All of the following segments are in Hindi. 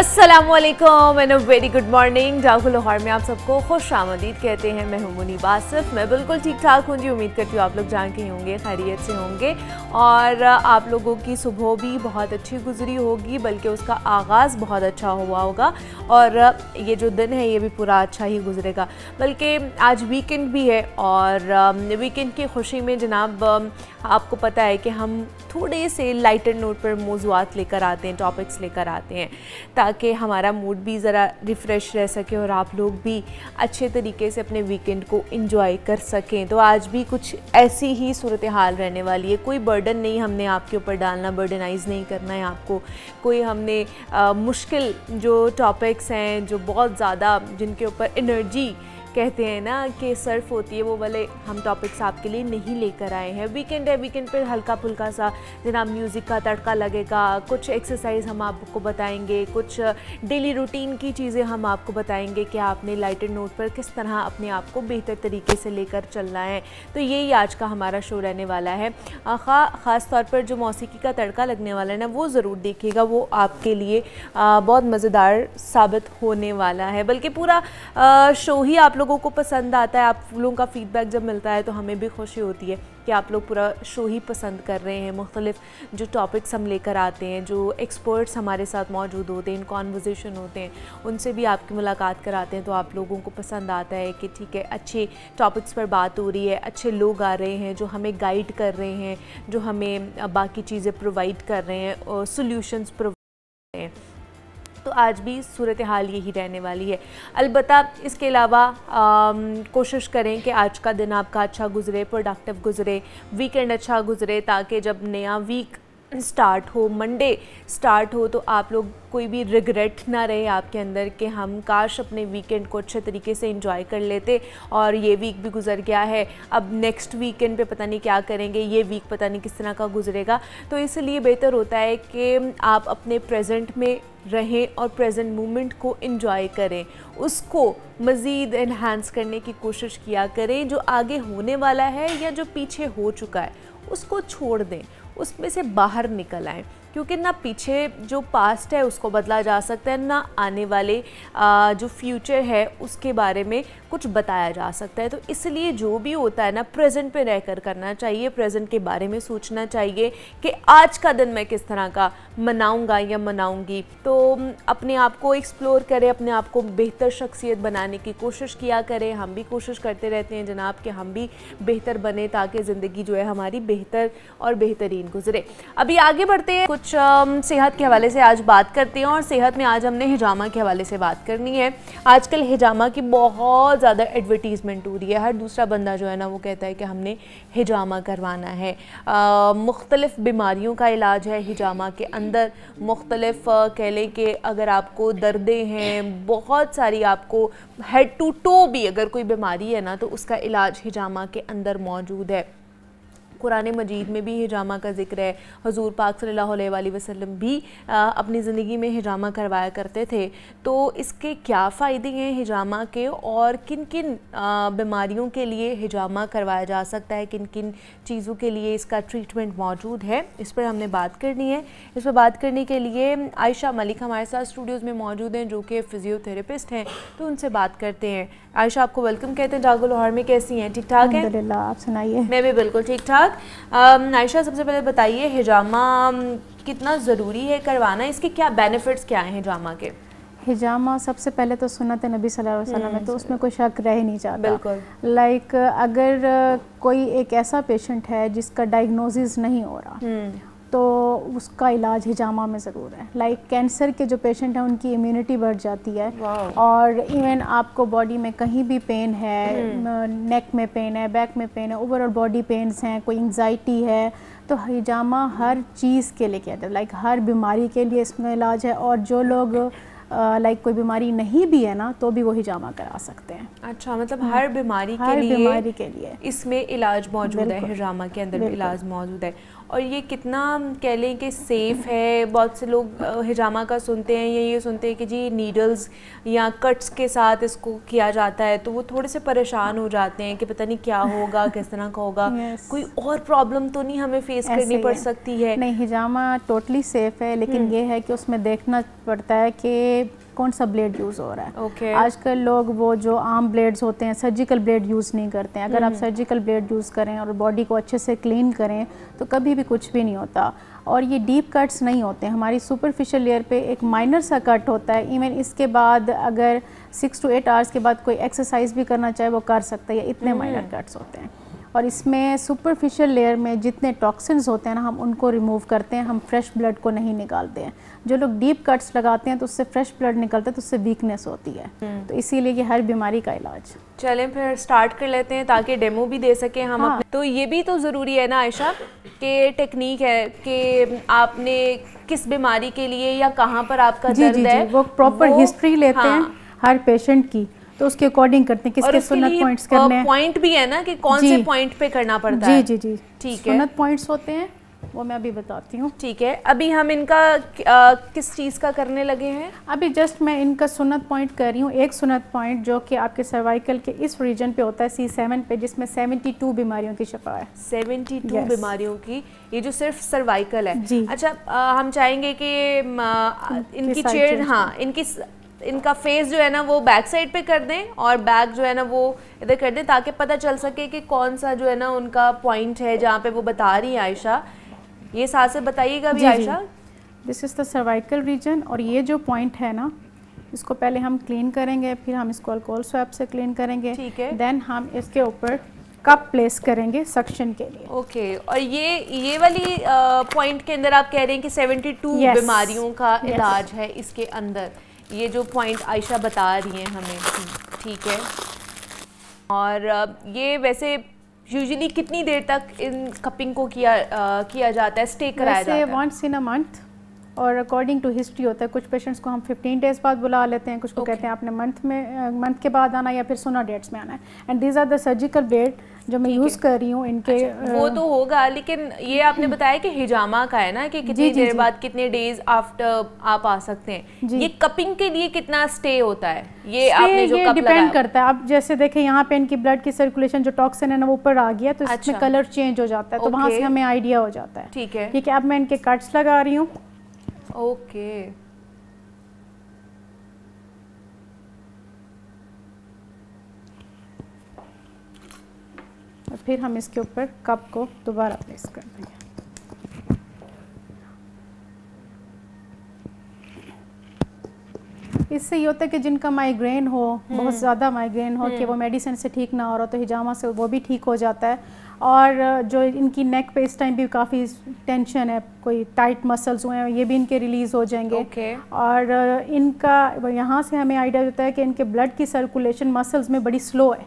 अस्सलामुअलैकुम एंड वेरी गुड मॉर्निंग। जागो लाहौर में आप सबको खुश आमदीद कहते हैं। मैं हूं मुनीब आसिफ। मैं बिल्कुल ठीक ठाक हूं जी। उम्मीद करती हूँ आप लोग जान के ही होंगे, खैरियत से होंगे और आप लोगों की सुबह भी बहुत अच्छी गुजरी होगी, बल्कि उसका आगाज़ बहुत अच्छा हुआ होगा और ये जो दिन है ये भी पूरा अच्छा ही गुजरेगा। बल्कि आज वीकेंड भी है और वीकेंड की खुशी में जनाब आपको पता है कि हम थोड़े से लाइटर नोट पर मौज़ूआत लेकर आते हैं, टॉपिक्स लेकर आते हैं, ताकि हमारा मूड भी ज़रा रिफ़्रेश रह सके और आप लोग भी अच्छे तरीके से अपने वीकेंड को एंजॉय कर सकें। तो आज भी कुछ ऐसी ही सूरत हाल रहने वाली है। कोई बर्डन नहीं हमने आपके ऊपर डालना, बर्डनाइज़ नहीं करना है आपको। कोई हमने मुश्किल जो टॉपिक्स हैं, जो बहुत ज़्यादा जिनके ऊपर एनर्जी कहते हैं ना कि सर्फ होती है, वो वाले हम टॉपिक्स आपके लिए नहीं लेकर आए हैं। वीकेंड है, वीकेंड पे हल्का फुल्का सा जनाब म्यूज़िक का तड़का लगेगा, कुछ एक्सरसाइज हम आपको बताएंगे, कुछ डेली रूटीन की चीज़ें हम आपको बताएंगे कि आपने लाइटर नोट पर किस तरह अपने आप को बेहतर तरीके से लेकर चलना है। तो यही आज का हमारा शो रहने वाला है। ख़ास तौर पर जो मौसीकी का तड़का लगने वाला है ना, वो ज़रूर देखिएगा, वो आपके लिए बहुत मज़ेदार साबित होने वाला है। बल्कि पूरा शो ही आप लोगों को पसंद आता है। आप लोगों का फीडबैक जब मिलता है तो हमें भी खुशी होती है कि आप लोग पूरा शो ही पसंद कर रहे हैं। मुख्तलिफ जो टॉपिक्स हम लेकर आते हैं, जो एक्सपर्ट्स हमारे साथ मौजूद होते हैं, इन कॉन्वर्सेशन होते हैं, उनसे भी आपकी मुलाकात कराते हैं तो आप लोगों को पसंद आता है कि ठीक है, अच्छे टॉपिक्स पर बात हो रही है, अच्छे लोग आ रहे हैं जो हमें गाइड कर रहे हैं, जो हमें बाकी चीज़ें प्रोवाइड कर रहे हैं और सोल्यूशंस प्रोवाइड कर रहे हैं। तो आज भी सूरत हाल यही रहने वाली है। अलबत्ता इसके अलावा कोशिश करें कि आज का दिन आपका अच्छा गुजरे, प्रोडक्टिव गुजरे, वीकेंड अच्छा गुजरे, ताकि जब नया वीक स्टार्ट हो, मंडे स्टार्ट हो, तो आप लोग कोई भी रिग्रेट ना रहे आपके अंदर कि हम काश अपने वीकेंड को अच्छे तरीके से एंजॉय कर लेते और ये वीक भी गुजर गया है, अब नेक्स्ट वीकेंड पे पता नहीं क्या करेंगे, ये वीक पता नहीं किस तरह का गुजरेगा। तो इसलिए बेहतर होता है कि आप अपने प्रेजेंट में रहें और प्रेजेंट मोमेंट को एंजॉय करें, उसको मज़ीद एनहांस करने की कोशिश किया करें। जो आगे होने वाला है या जो पीछे हो चुका है उसको छोड़ दें, उसमें से बाहर निकल आएँ, क्योंकि ना पीछे जो पास्ट है उसको बदला जा सकता है, ना आने वाले जो फ्यूचर है उसके बारे में कुछ बताया जा सकता है। तो इसलिए जो भी होता है ना, प्रेजेंट पे रहकर करना चाहिए, प्रेजेंट के बारे में सोचना चाहिए कि आज का दिन मैं किस तरह का मनाऊंगा या मनाऊंगी। तो अपने आप को एक्सप्लोर करें, अपने आप को बेहतर शख्सियत बनाने की कोशिश किया करें। हम भी कोशिश करते रहते हैं जनाब कि हम भी बेहतर बने, ताकि ज़िंदगी जो है हमारी बेहतर और बेहतरीन गुजरे। अभी आगे बढ़ते हैं, कुछ सेहत के हवाले से आज बात करते हैं और सेहत में आज हमने हिजामा के हवाले से बात करनी है। आजकल हिजामा की बहुत ज़्यादा एडवर्टीज़मेंट हो रही है। हर दूसरा बंदा जो है ना वो कहता है कि हमने हिजामा करवाना है। मुख्तलिफ़ बीमारियों का इलाज है हिजामा के अंदर। मुख्तलिफ़ कह लें कि अगर आपको दर्दें हैं, बहुत सारी आपको हेड टू टो भी अगर कोई बीमारी है ना, तो उसका इलाज हिजामा के अंदर मौजूद है। कुरान मजीद में भी हिजामा का ज़िक्र है। हुज़ूर पाक सल्लल्लाहु अलैहि वसल्लम भी अपनी ज़िंदगी में हिजामा करवाया करते थे। तो इसके क्या फ़ायदे हैं हिजामा के और किन किन बीमारियों के लिए हिजामा करवाया जा सकता है, किन किन चीज़ों के लिए इसका ट्रीटमेंट मौजूद है, इस पर हमने बात करनी है। इस पर बात करने के लिए आयशा मलिक हमारे साथ स्टूडियोज़ में मौजूद हैं, जो कि फ़िज़ियोथेरेपिस्ट हैं। तो उनसे बात करते हैं। आयशा, आपको वेलकम कहते हैं जागो लाहौर में। कैसी हैं? ठीक ठाक हैं? अल्हम्दुलिल्लाह, आप सुनाइए? मैं भी बिल्कुल ठीक ठाक। आयशा, सबसे पहले बताइए हिजामा कितना ज़रूरी है करवाना, इसके क्या बेनिफिट्स क्या हैं हिजामा के? हिजामा सबसे पहले तो सुन्नत नबी सल्लल्लाहु अलैहि वसल्लम है, तो उसमें कोई शक रह ही नहीं जाता। बिल्कुल। लाइक अगर कोई एक ऐसा पेशेंट है जिसका डायग्नोसिस नहीं हो रहा तो उसका इलाज हिजामा में ज़रूर है। लाइक कैंसर के जो पेशेंट हैं उनकी इम्यूनिटी बढ़ जाती है और इवन आपको बॉडी में कहीं भी पेन है, नेक में पेन है, बैक में पेन है, ओवरऑल बॉडी पेन्स हैं, कोई एंग्जाइटी है, तो हिजामा हर चीज़ के लिए कहते हैं। लाइक हर बीमारी के लिए इसमें इलाज है और जो लोग लाइक कोई बीमारी नहीं भी है ना तो भी वो हिजामा करा सकते हैं। अच्छा, मतलब हर बीमारी के लिए इसमें इलाज मौजूद है, हिजामा के अंदर भी इलाज मौजूद है। और ये कितना कह लें कि सेफ़ है? बहुत से लोग हिजामा का सुनते हैं या ये सुनते हैं कि जी नीडल्स या कट्स के साथ इसको किया जाता है, तो वो थोड़े से परेशान हो जाते हैं कि पता नहीं क्या होगा, किस तरह का होगा, कोई और प्रॉब्लम तो नहीं हमें फेस करनी पड़ सकती है? नहीं, हिजामा टोटली सेफ़ है, लेकिन ये है कि उसमें देखना पड़ता है कि कौन सा ब्लेड यूज़ हो रहा है। okay. आजकल लोग वो जो आर्म ब्लेड्स होते हैं, सर्जिकल ब्लेड यूज़ नहीं करते हैं। अगर आप सर्जिकल ब्लेड यूज़ करें और बॉडी को अच्छे से क्लीन करें तो कभी भी कुछ भी नहीं होता। और ये डीप कट्स नहीं होते हैं, हमारी सुपरफिशियल लेयर पे एक माइनर सा कट होता है। इवन इसके बाद अगर 6 to 8 आवर्स के बाद कोई एक्सरसाइज भी करना चाहे वो कर सकता है, इतने माइनर कट्स होते हैं। और इसमें सुपरफिशियल लेयर में जितने टॉक्सिन्स होते हैं ना, हम उनको रिमूव करते हैं, हम फ्रेश ब्लड को नहीं निकालते हैं। जो लोग डीप कट्स लगाते हैं तो उससे फ्रेश ब्लड निकलता है, तो उससे वीकनेस होती है। तो इसीलिए ये हर बीमारी का इलाज। चलें फिर स्टार्ट कर लेते हैं ताकि डेमो भी दे सकें हम। हाँ। तो ये भी तो ज़रूरी है ना आयशा कि टेक्निक है कि आपने किस बीमारी के लिए या कहाँ पर आपका दर्द है, वो प्रॉपर हिस्ट्री लेते हैं हर पेशेंट की, तो उसके अकॉर्डिंग करते हैं किसके सुन्नत पॉइंट्स करने हैं। पॉइंट भी है ना कि कौन से पॉइंट पे करना पड़ता है। जी जी जी, ठीक है। सुन्नत पॉइंट्स होते हैं, वो मैं अभी बताती हूँ। ठीक है, अभी हम इनका किस चीज़ का करने लगे हैं? अभी जस्ट मैं इनका सुन्नत पॉइंट कर रही हूँ। एक सुन्नत पॉइंट जो कि आपके सर्वाइकल के इस रीजन पे होता है, C7 पे, जिसमें 72 बीमारियों की शफा है। 72 बीमारियों की, ये जो सिर्फ सर्वाइकल है जी। अच्छा, हम चाहेंगे कि इनकी चेयर, हाँ, इनका फेस जो है ना वो बैक साइड पे कर दें और बैक जो है ना वो इधर कर दें, ताकि पता चल सके कि कौन सा जो है ना उनका पॉइंट है जहाँ पे वो बता रही है आयशा। ये साथ से बताइएगा भी Ayesha. This is the cervical region, और ये जो पॉइंट है ना, इसको पहले हम क्लीन करेंगे, फिर हम इसको अल्कोहल स्वैप से क्लीन करेंगे। ठीक है। देन हम इसके ऊपर कप प्लेस करेंगे सक्शन के लिए। ओके। और ये वाली पॉइंट के अंदर आप कह रहे हैं कि 72 बीमारियों का इलाज है इसके अंदर, ये जो पॉइंट आयशा बता रही हैं हमें। ठीक है। और ये वैसे यूजुअली कितनी देर तक इन कपिंग को किया जाता है, स्टे कराया जाता है? वैसे वंस इन अ मंथ, और अकॉर्डिंग टू हिस्ट्री होता है। कुछ पेशेंट्स को हम 15 डेज बाद बुला लेते हैं, कुछ को कहते हैं आपने मंथ के बाद आना या फिर सुना डेट्स में आना है। And these are the surgical blade जो मैं यूज़ कर रही हूँ इनके। अच्छा, वो तो होगा, लेकिन ये आपने बताया कि हिजामा का है ना कि कितनी देर बाद, कितने डेज आफ्टर आप आ सकते हैं। ये कपिंग के लिए कितना स्टे होता है? ये आपने जो कप डिपेंड करता है। अब जैसे देखें यहाँ पे इनकी ब्लड की सर्कुलेशन जो टॉक्सिन है ना वो ऊपर आ गया, तो इसमें कलर चेंज हो जाता है, तो वहाँ से हमें आइडिया हो जाता है। ठीक है। ठीक है, अब मैं इनके कट्स लगा रही हूँ। ओके। और फिर हम इसके ऊपर कप को दोबारा प्लेस कर देंगे। इससे ये होता है कि जिनका माइग्रेन हो, बहुत ज़्यादा माइग्रेन हो, कि वो मेडिसिन से ठीक ना हो रहा, तो हिजामा से वो भी ठीक हो जाता है। और जो इनकी नेक पे इस टाइम भी काफ़ी टेंशन है, कोई टाइट मसल्स हुए हैं, ये भी इनके रिलीज़ हो जाएंगे। और इनका यहाँ से हमें आइडिया होता है कि इनके ब्लड की सर्कुलेशन मसल्स में बड़ी स्लो है,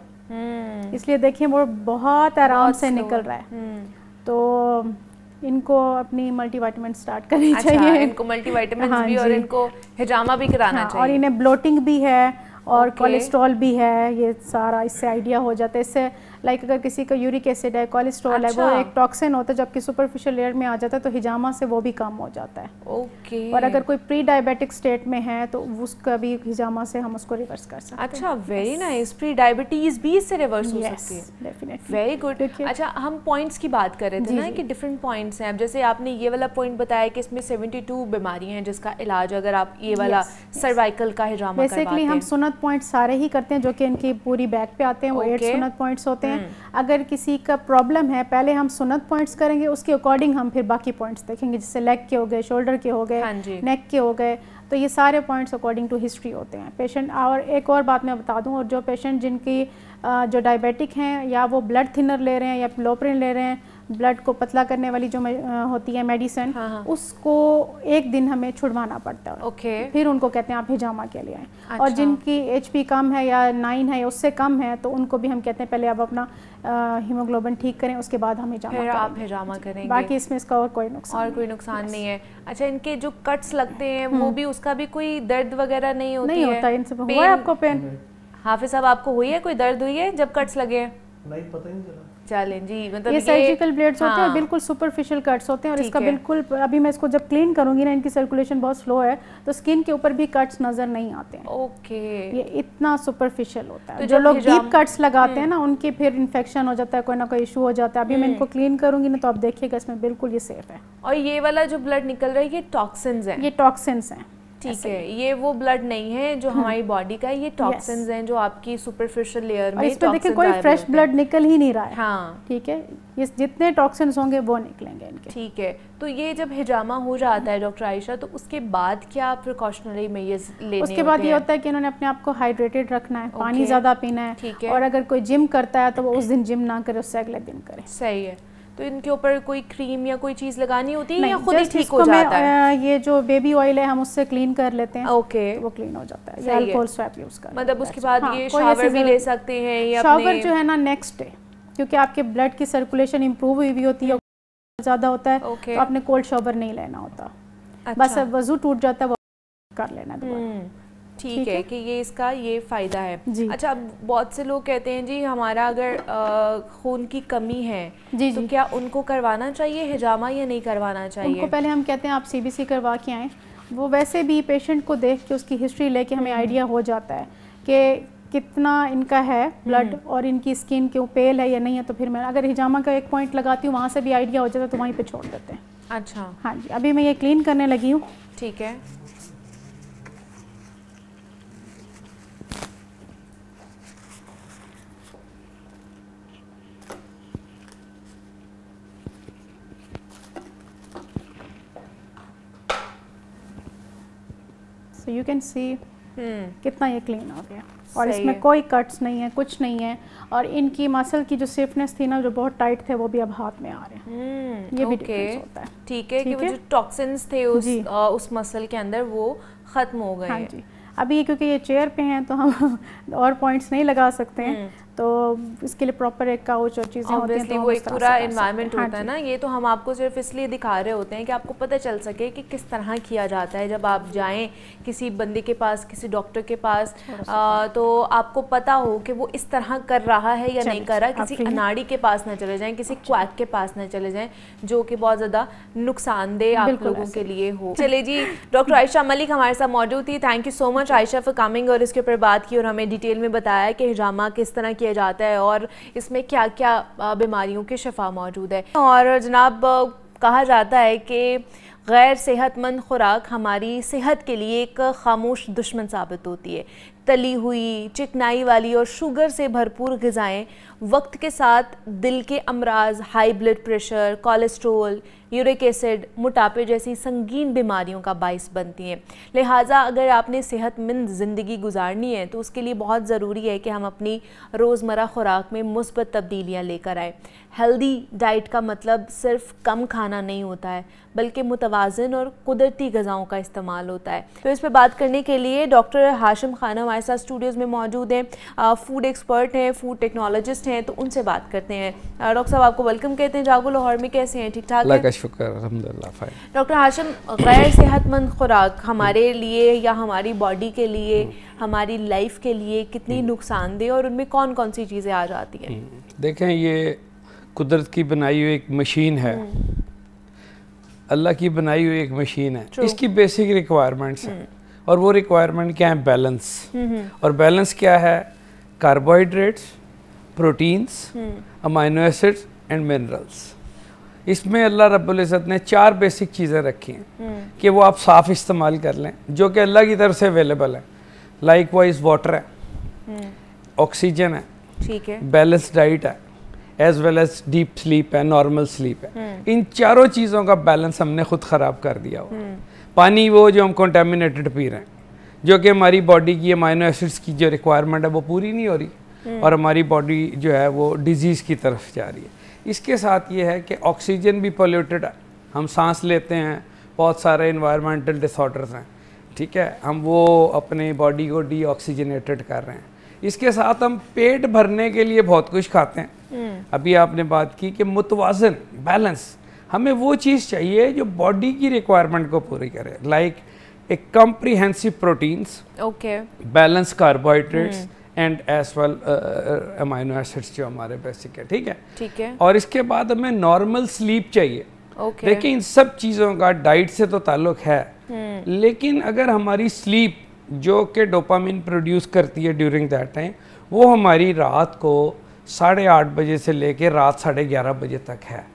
इसलिए देखिए वो बहुत आराम से निकल रहा है। तो इनको अपनी मल्टीविटामिन स्टार्ट करनी चाहिए। इनको मल्टीविटामिन भी और इनको हिजामा भी कराना चाहिए। और इन्हें ब्लोटिंग भी है और कोलेस्ट्रॉल भी है, ये सारा इससे आइडिया हो जाता है। इससे लाइक अगर किसी का यूरिक एसिड है, कोलेस्ट्रॉल है, वो एक टॉक्सिन होता है, जबकि सुपरफिशियल लेयर में आ जाता है, तो हिजामा से वो भी कम हो जाता है। ओके। और अगर कोई प्री डायबिटिक स्टेट में है तो उसका भी हिजामा से हम उसको रिवर्स कर सकते हैं। अच्छा, वेरी नाइस। प्री डायबिटीज भी इससे रिवर्स हो सकती है? डेफिनेटली। Very good. अच्छा, हम पॉइंट्स की बात कर रहे थे ना कि डिफरेंट पॉइंट्स हैं। अब जैसे आपने ये वाला पॉइंट बताया कि इसमें 72 बीमारियां हैं जिसका इलाज, अगर आप ये वाला सर्वाइकल का हिजामा करवाते हैं। बेसिकली हम सुन्नत पॉइंट सारे ही करते हैं जो कि इनकी पूरी बैक पे आते हैं, वो 8 सुन्नत पॉइंट्स होते हैं। अगर किसी का प्रॉब्लम है, पहले हम सुन्नत पॉइंट्स करेंगे, उसके अकॉर्डिंग हम फिर बाकी पॉइंट्स देखेंगे, जैसे लेग के हो गए, शोल्डर के हो गए, नेक के हो गए, तो ये सारे पॉइंट्स अकॉर्डिंग टू हिस्ट्री होते हैं पेशेंट। और एक और बात मैं बता दूं, और जो पेशेंट जिनकी जो डायबिटिक हैं या वो ब्लड थिनर ले रहे हैं या प्लोप्रिन ले रहे हैं, ब्लड को पतला करने वाली जो होती है मेडिसिन, उसको एक दिन हमें छुड़वाना पड़ता है। फिर उनको कहते हैं आप हिजामा के लिए आएँ। और जिनकी HP कम है या 9 है या उससे कम है, तो उनको भी हम कहते हैं पहले आप अपना हीमोग्लोबिन ठीक करें, उसके बाद हम हिजामा करेंगे। बाकी इसमें इसका और कोई नुकसान नहीं है। अच्छा, इनके जो कट्स लगते हैं वो भी, उसका भी कोई दर्द वगैरह नहीं होता? इनसे हुआ है आपको पेन? हाफिज साहब, आपको हुई है कोई दर्द हुई है जब कट्स लगे हैं? नहीं, पता ही नहीं चला। चलें जी, मतलब ये सर्जिकल ब्लेड्स होते हैं, बिल्कुल सुपरफिशियल कट्स होते हैं। और इसका बिल्कुल, अभी मैं इसको जब क्लीन करूंगी ना, इनकी सर्कुलेशन बहुत स्लो है, तो स्किन के ऊपर भी कट्स नजर नहीं आते हैं। ओके। ये इतना सुपरफिशियल होता है। तो जो लोग डीप कट्स लगाते हैं ना, उनके फिर इन्फेक्शन हो जाता है, कोई ना कोई इशू हो जाता है। अभी मैं इनको क्लीन करूंगी ना, तो आप देखिएगा इसमें बिल्कुल ये सेफ है। और ये वाला जो ब्लड निकल रहा है, ये टॉक्सिन्स हैं? ये टॉक्सिन्स हैं। ठीक है, ये वो ब्लड नहीं है जो हमारी बॉडी का है, ये टॉक्सिन्स हैं जो आपकी सुपरफिशियल लेयर में। इसमें देखिए कोई फ्रेश ब्लड निकल ही नहीं रहा है। हाँ ठीक है, ये जितने टॉक्सिन्स होंगे वो निकलेंगे इनके। ठीक है, तो ये जब हिजामा हो जाता है डॉक्टर आयशा, तो उसके बाद क्या प्रिकॉशनरी मेजर्स लेने उसके बाद ये होता है कि इन्होंने अपने आप को हाइड्रेटेड रखना है, पानी ज़्यादा पीना है। ठीक है, और अगर कोई जिम करता है तो वो उस दिन जिम ना करे, उससे अगले दिन करे। सही है। तो इनके ऊपर कोई क्रीम या कोई चीज़ लगानी होती है या खुद ही ठीक हो जाता है? ये जो बेबी ऑयल है हम उससे क्लीन कर लेते हैं। ओके, वो क्लीन हो जाता है, या अल्कोहल स्वैप यूज कर। मतलब उसके बाद ये शावर भी ले सकते हैं या शावर जो है ना नेक्स्ट डे, क्योंकि आपके ब्लड की सर्कुलेशन इंप्रूव हुई हुई होती है, ज़्यादा होता है तो आपने कोल्ड शावर नहीं लेना होता। बस वजू टूट जाता है वो कर लेना दोबारा। ठीक है कि ये इसका ये फ़ायदा है। अच्छा, अब बहुत से लोग कहते हैं जी हमारा अगर खून की कमी है तो क्या उनको करवाना चाहिए हिजामा या नहीं करवाना चाहिए? उनको पहले हम कहते हैं आप CBC करवा के आएँ। वो वैसे भी पेशेंट को देख के उसकी हिस्ट्री लेके हमें आइडिया हो जाता है कि कितना इनका है ब्लड और इनकी स्किन क्यों पेल है या नहीं है। तो फिर मैं अगर हिजामा का एक पॉइंट लगाती हूँ, वहाँ से भी आइडिया हो जाता है तो वहीं पे छोड़ देते हैं। अच्छा, हाँ जी, अभी मैं ये क्लीन करने लगी हूँ। ठीक है, सो यू कैन सी कितना ये क्लीन हो गया और इसमें कोई कट्स नहीं है, कुछ नहीं है। और इनकी मसल की जो स्टिफनेस थी ना, जो बहुत टाइट थे, वो भी अब हाथ में आ रहे हैं। ये भी डिफरेंस होता है। ठीक है कि वो जो टॉक्सिन्स थे उस मसल के अंदर वो खत्म हो गए। हाँ जी, अभी क्योंकि ये चेयर पे हैं तो हम और पॉइंट्स नहीं लगा सकते हैं, तो इसके लिए प्रॉपर एक काउच और चीज़ें होती हैं, तो वो एक पूरा एनवायरनमेंट होता है ना। ये तो हम आपको सिर्फ इसलिए दिखा रहे होते हैं कि आपको पता चल सके कि किस तरह किया जाता है। जब आप जाएं किसी बंदे के पास, किसी डॉक्टर के पास, तो आपको पता हो कि वो इस तरह कर रहा है या नहीं कर रहा। किसी अनाड़ी के पास ना चले जाएं, किसी क्वैक के पास ना चले जाएं जो कि बहुत ज़्यादा नुकसानदेह आप लोगों के लिए हो। चले जी, डॉक्टर आयशा मलिक हमारे साथ मौजूद थी। Thank you so much Ayesha for coming और इसके ऊपर बात की और हमें डिटेल में बताया कि हिजामा किस तरह किया जाता है और इसमें क्या क्या बीमारियों की शिफा मौजूद है। और जनाब, कहा जाता है कि गैर सेहतमंद खुराक हमारी सेहत के लिए एक खामोश दुश्मन साबित होती है। तली हुई, चिकनाई वाली और शुगर से भरपूर ग़िज़ाएँ वक्त के साथ दिल के अमराज, high blood pressure, cholesterol, uric acid, मोटापे जैसी संगीन बीमारियों का बाइस बनती हैं। लिहाजा अगर आपने सेहतमंद ज़िंदगी गुजारनी है तो उसके लिए बहुत ज़रूरी है कि हम अपनी रोज़मर्रा खुराक में मुस्बत तब्दीलियाँ लेकर आए। हेल्दी डाइट का मतलब सिर्फ कम खाना नहीं होता है, बल्कि मुतवाज़िन और कुदरती ग़िज़ाओं का इस्तेमाल होता है। तो इस पर बात करने के लिए डॉक्टर हाशिम खान हमारे साथ स्टूडियोज़ में मौजूद हैं। फूड एक्सपर्ट हैं, फूड टेक्नोलॉजिस्ट हैं, तो उनसे बात करते हैं। डॉक्टर साहब, आपको वेलकम कहते हैं जागो लाहौर में। कैसे हैं? ठीक ठाक है? शुक्र, अल्हम्दुलिल्लाह फाइन। डॉक्टर हाशिम, गैर सेहतमंद खुराक हमारे लिए या हमारी बॉडी के लिए, हमारी लाइफ के लिए कितनी नुकसानदेह और उनमें कौन कौन सी चीज़ें आ जाती हैं? देखें, ये कुदरत की बनाई हुई एक मशीन है, अल्लाह की बनाई हुई एक मशीन है। इसकी बेसिक रिक्वायरमेंट्स हैं और वो रिक्वायरमेंट क्या है? बैलेंस। और बैलेंस क्या है? Carbohydrates, proteins, amino acids and minerals. इसमें अल्लाह रब्बुल इज़्ज़त ने 4 बेसिक चीज़ें रखी हैं कि वो आप साफ़ इस्तेमाल कर लें, जो कि अल्लाह की तरफ से अवेलेबल है। लाइक वाइज वाटर है, ऑक्सीजन है, ठीक है, बैलेंस डाइट है, as well as deep sleep है, नॉर्मल स्लीप है। इन चारों चीज़ों का बैलेंस हमने खुद ख़राब कर दिया हुआ। पानी वो जो हम कंटेमिनेटेड पी रहे हैं, जो कि हमारी बॉडी की अमाइनो एसिड्स की जो रिक्वायरमेंट है वो पूरी नहीं हो रही और हमारी बॉडी जो है वो डिजीज़ की तरफ जा रही है। इसके साथ ये है कि ऑक्सीजन भी पोल्यूटेड है, हम सांस लेते हैं, बहुत सारे इन्वायरमेंटल डिसऑर्डर्स हैं, ठीक है, हम वो अपने बॉडी को डीऑक्सीजनेटेड कर रहे हैं। इसके साथ हम पेट भरने के लिए बहुत कुछ खाते हैं। अभी आपने बात की कि मुतवाज़िन, बैलेंस, हमें वो चीज़ चाहिए जो बॉडी की रिक्वायरमेंट को पूरी करे। Like a comprehensive proteins, okay, balance carbohydrates and as well amino acids जो हमारे बेसिक है, ठीक है, ठीक है। और इसके बाद हमें नॉर्मल स्लीप चाहिए। ओके, देखिए, इन सब चीज़ों का डाइट से तो ताल्लुक है, लेकिन अगर हमारी स्लीप जो कि डोपामिन प्रोड्यूस करती है ड्यूरिंग दैट टाइम, वो हमारी रात को 8:30 बजे से लेकर रात 11:30 बजे तक है।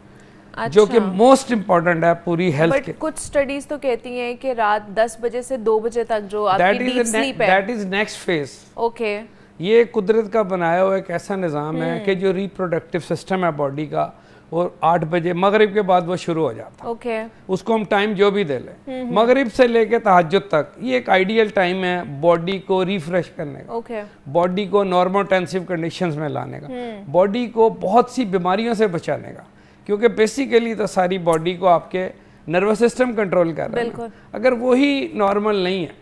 जो कि मोस्ट इम्पोर्टेंट है पूरी हेल्थ के। कुछ स्टडीज तो कहती हैं कि रात 10 बजे से 2 बजे तक जो आपकी डीप स्लीप है, that is next phase. Okay, ये कुदरत का बनाया हुआ एक ऐसा निज़ाम है कि जो रिप्रोडक्टिव सिस्टम है बॉडी का, वो 8 बजे मगरिब के बाद वो शुरू हो जाता है। ओके, उसको हम टाइम जो भी दे लें, मगरिब से लेके तहज्जुद तक, ये एक आइडियल टाइम है बॉडी को रिफ्रेश करने का, ओके, बॉडी को नॉर्मोटेंसिव कंडीशंस में लाने का, बॉडी को बहुत सी बीमारियों से बचाने का, क्योंकि बेसिकली तो सारी बॉडी को आपके नर्वस सिस्टम कंट्रोल कर रहा है। अगर वही नॉर्मल नहीं है,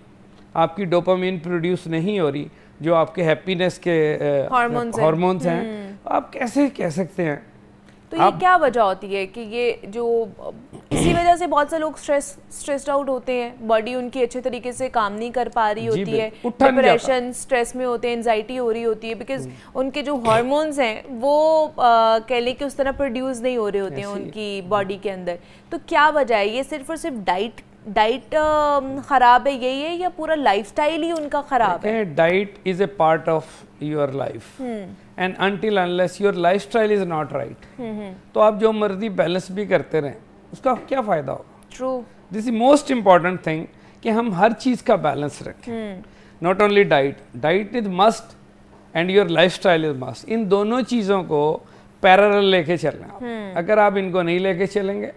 आपकी डोपामिन प्रोड्यूस नहीं हो रही जो आपके हैप्पीनेस के हार्मोन्स हैं, आप कैसे कह सकते हैं? तो ये क्या वजह होती है कि ये जो इसी वजह से बहुत से लोग स्ट्रेस्ड आउट होते हैं, बॉडी उनकी अच्छे तरीके से काम नहीं कर पा रही होती है, डिप्रेशन, स्ट्रेस में होते हैं, एंजाइटी हो रही होती है, बिकॉज उनके जो हार्मोन्स हैं वो कह लें कि उस तरह प्रोड्यूस नहीं हो रहे होते हैं उनकी बॉडी के अंदर। तो क्या वजह है? ये सिर्फ और सिर्फ डाइट खराब है यही है, या पूरा लाइफस्टाइल ही उनका खराब है? Diet is a part of your life, and until unless your lifestyle is not right, तो आप जो मर्जी बैलेंस भी करते रहें, उसका क्या फायदा होगा? True, this is most important thing कि हम हर चीज का बैलेंस रखें। Not only diet is must and your lifestyle is must. इन दोनों चीजों को पैरेलल लेके चलना। अगर आप इनको नहीं लेके चलेंगे,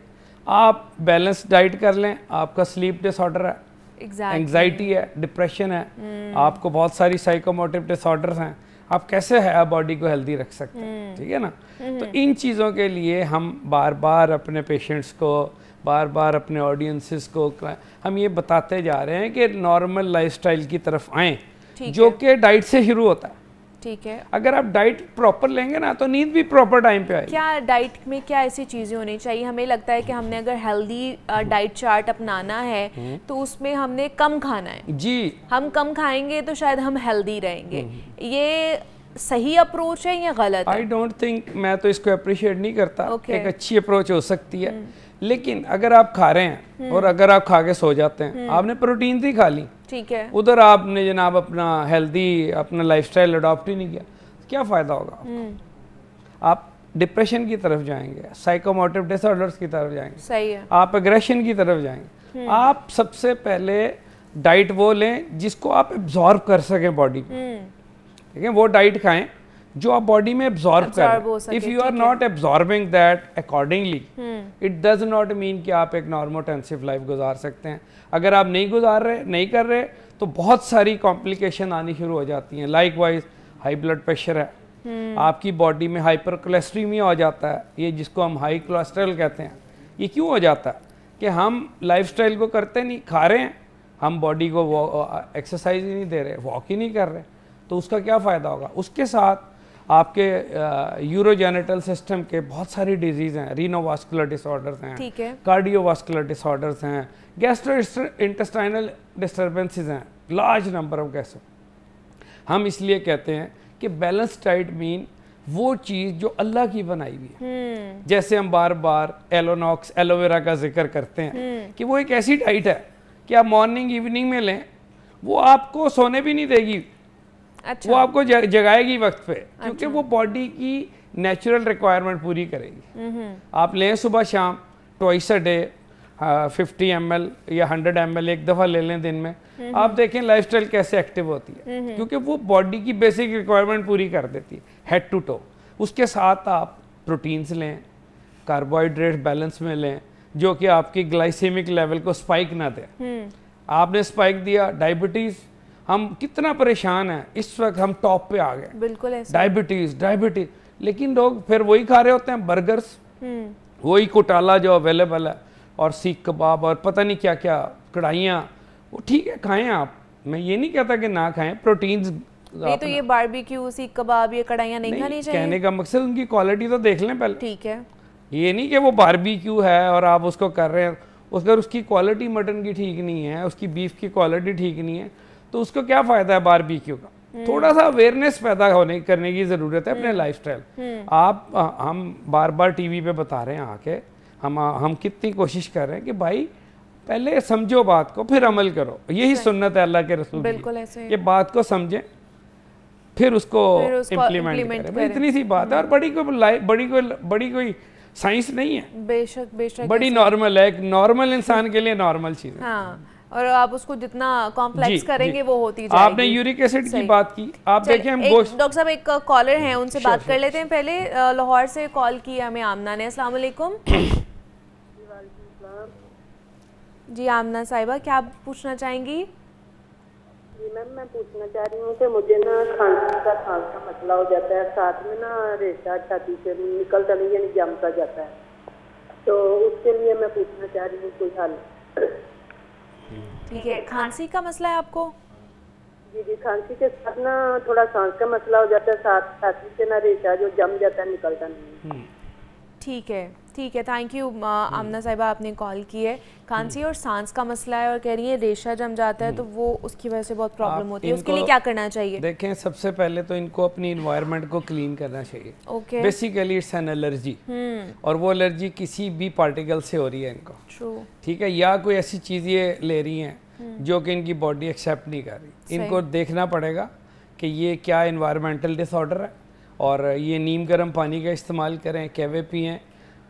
आप बैलेंस डाइट कर लें, आपका स्लीप डिसऑर्डर है, एंग्जाइटी है, डिप्रेशन है, आपको बहुत सारी साइकोमोटिव डिसऑर्डर्स हैं, आप कैसे है बॉडी को हेल्दी रख सकते हैं? ठीक है ना? तो इन चीज़ों के लिए हम बार बार अपने पेशेंट्स को, बार बार अपने ऑडियंसेस को हम ये बताते जा रहे हैं कि नॉर्मल लाइफस्टाइल की तरफ आएँ, जो कि डाइट से शुरू होता है। ठीक है, अगर आप डाइट प्रॉपर लेंगे ना, तो नींद भी प्रॉपर टाइम पे आएगी। क्या डाइट में क्या ऐसी चीज़ें होनी चाहिए? हमें लगता है कि हमने अगर हेल्दी डाइट चार्ट अपनाना है तो उसमें हमने कम खाना है जी, हम कम खाएंगे तो शायद हम हेल्दी रहेंगे। ये सही अप्रोच है या गलत है? आई डोंट थिंक, मैं तो इसको अप्रिशिएट नहीं करता। एक अच्छी अप्रोच हो सकती है, लेकिन अगर आप खा रहे हैं और अगर आप खा के सो जाते हैं, आपने प्रोटीन ही खा ली, ठीक है, उधर आपने जनाब अपना हेल्दी अपना लाइफस्टाइल अडॉप्ट ही नहीं किया, क्या फ़ायदा होगा? आप डिप्रेशन की तरफ जाएंगे, साइकोमोटिव डिसऑर्डर्स की तरफ जाएंगे, सही है, आप एग्रेशन की तरफ जाएंगे। आप सबसे पहले डाइट वो लें जिसको आप एब्जॉर्ब कर सकें बॉडी में, ठीक है? वो डाइट खाएं जो आप बॉडी में एब्जॉर्ब करें। If you are not absorbing that accordingly, it does not mean कि आप एक नॉर्मोटेंसिव लाइफ गुजार सकते हैं। अगर आप नहीं गुजार रहे, नहीं कर रहे, तो बहुत सारी कॉम्प्लिकेशन आनी शुरू हो जाती हैं। लाइकवाइज हाई ब्लड प्रेशर है, आपकी बॉडी में हाइपर कोलेस्ट्रीमिया हो जाता है, ये जिसको हम हाई कोलेस्ट्रॉल कहते हैं। ये क्यों हो जाता है? कि हम लाइफस्टाइल को करते नहीं, खा रहे हैं, हम बॉडी को एक्सरसाइज ही नहीं दे रहे, वॉक ही नहीं कर रहे, तो उसका क्या फ़ायदा होगा? उसके साथ आपके यूरोजेनिटल सिस्टम के बहुत सारी डिजीज़ हैं, रीनोवास्कुलर डिसऑर्डर्स हैं, कार्डियोवास्कुलर डिसऑर्डर्स हैं, गैस्ट्रो इंटेस्टाइनल डिस्टर्बेंसेस हैं, लार्ज नंबर ऑफ गैसो। हम इसलिए कहते हैं कि बैलेंस डाइट मीन वो चीज़ जो अल्लाह की बनाई हुई है। जैसे हम बार बार एलोनॉक्स, एलोवेरा का जिक्र करते हैं कि वो एक ऐसी डाइट है कि आप मॉर्निंग इवनिंग में लें, वो आपको सोने भी नहीं देगी। अच्छा। वो आपको जगाएगी वक्त पे, क्योंकि वो बॉडी की नेचुरल रिक्वायरमेंट पूरी करेगी। आप लें सुबह शाम, ट्वाइस अ डे, 50 ml या 100 ml एक दफ़ा ले लें दिन में, आप देखें लाइफस्टाइल कैसे एक्टिव होती है, क्योंकि वो बॉडी की बेसिक रिक्वायरमेंट पूरी कर देती है हेड टू टो। उसके साथ आप प्रोटीन्स लें, कार्बोहाइड्रेट बैलेंस में लें, जो कि आपकी ग्लाइसेमिक लेवल को स्पाइक ना दे। आपने स्पाइक दिया, डायबिटीज़, हम कितना परेशान हैं इस वक्त, हम टॉप पे आ गए, बिल्कुल ऐसा, डायबिटीज़, लेकिन लोग फिर वही खा रहे होते हैं, बर्गर्स, वही कोटाला जो अवेलेबल है, और सीख कबाब और पता नहीं क्या क्या कढ़ाइयाँ। वो ठीक है, खाएं आप, मैं ये नहीं कहता कि ना खाएं, प्रोटीन्स नहीं, तो ये बारबेक्यू, सीख कबाब, ये कढ़ाइयाँ नहीं खानी चाहिए। कहने का मकसद उनकी क्वालिटी तो देख लें पहले, ठीक है? ये नहीं कि वो बारबेक्यू है और आप उसको कर रहे हैं, अगर उसकी क्वालिटी मटन की ठीक नहीं है, उसकी बीफ की क्वालिटी ठीक नहीं है, तो उसको क्या फ़ायदा है बारबेक्यू का? थोड़ा सा अवेयरनेस पैदा करने की ज़रूरत है अपने लाइफस्टाइल। आप हम बार बार टीवी पे बता रहे हैं आके, हम कितनी कोशिश कर रहे हैं कि भाई पहले समझो बात को, फिर अमल करो। यही सुन्नत है अल्लाह के रसूल की, बिल्कुल ऐसे, ये बात को समझें फिर उसको इम्प्लीमेंट करें। इतनी सी बात है। और बड़ी कोई साइंस नहीं है, बेशक बेशक, बड़ी नॉर्मल है, एक नॉर्मल इंसान के लिए नॉर्मल चीज़ है। हाँ, और आप उसको जितना कॉम्प्लेक्स करेंगे वो होती जाएगी। आपने यूरिक एसिड की बात की, आप देखें हम गोश्त। डॉक्टर साहब एक कॉलर हैं, उनसे बात कर लेते हैं। पहले लाहौर से कॉल की हमें आमना ने। अस्सलाम वालेकुम। जी आमना साहिबा, क्या आप पूछना चाहेंगी? जी मैम, मैं पूछना चाह रही हूँ कि मुझे ना खांसी का मसला हो जाता है, साथ में ना रेशा छाती से निकलता नहीं, यानी जमता जाता है, तो उसके लिए मैं पूछना चाह रही हूँ कोई हल। ठीक है, खांसी का मसला है आपको? जी जी, खांसी के साथ ना थोड़ा सांस का मसला हो जाता है, साथ छाती से ना रेशा जो जम जाता है, निकलता नहीं। ठीक है ठीक है, थैंक यू आमना साहिबा, आपने कॉल की है। खांसी और सांस का मसला है और कह रही है रेशा जम जाता है, तो वो उसकी वजह से बहुत प्रॉब्लम होती है, उसके लिए क्या करना चाहिए? देखें, सबसे पहले तो इनको अपनी इन्वायरमेंट को क्लीन करना चाहिए। Okay, basically it's an allergy, और वो एलर्जी किसी भी पार्टिकल से हो रही है इनको। ट्रू, ठीक है, या कोई ऐसी चीज़ ये ले रही हैं जो कि इनकी बॉडी एक्सेप्ट नहीं कर रही। इनको देखना पड़ेगा कि ये क्या इन्वायरमेंटल डिसऑर्डर है, और ये नीम गर्म पानी का इस्तेमाल करें, कहवे पिएँ,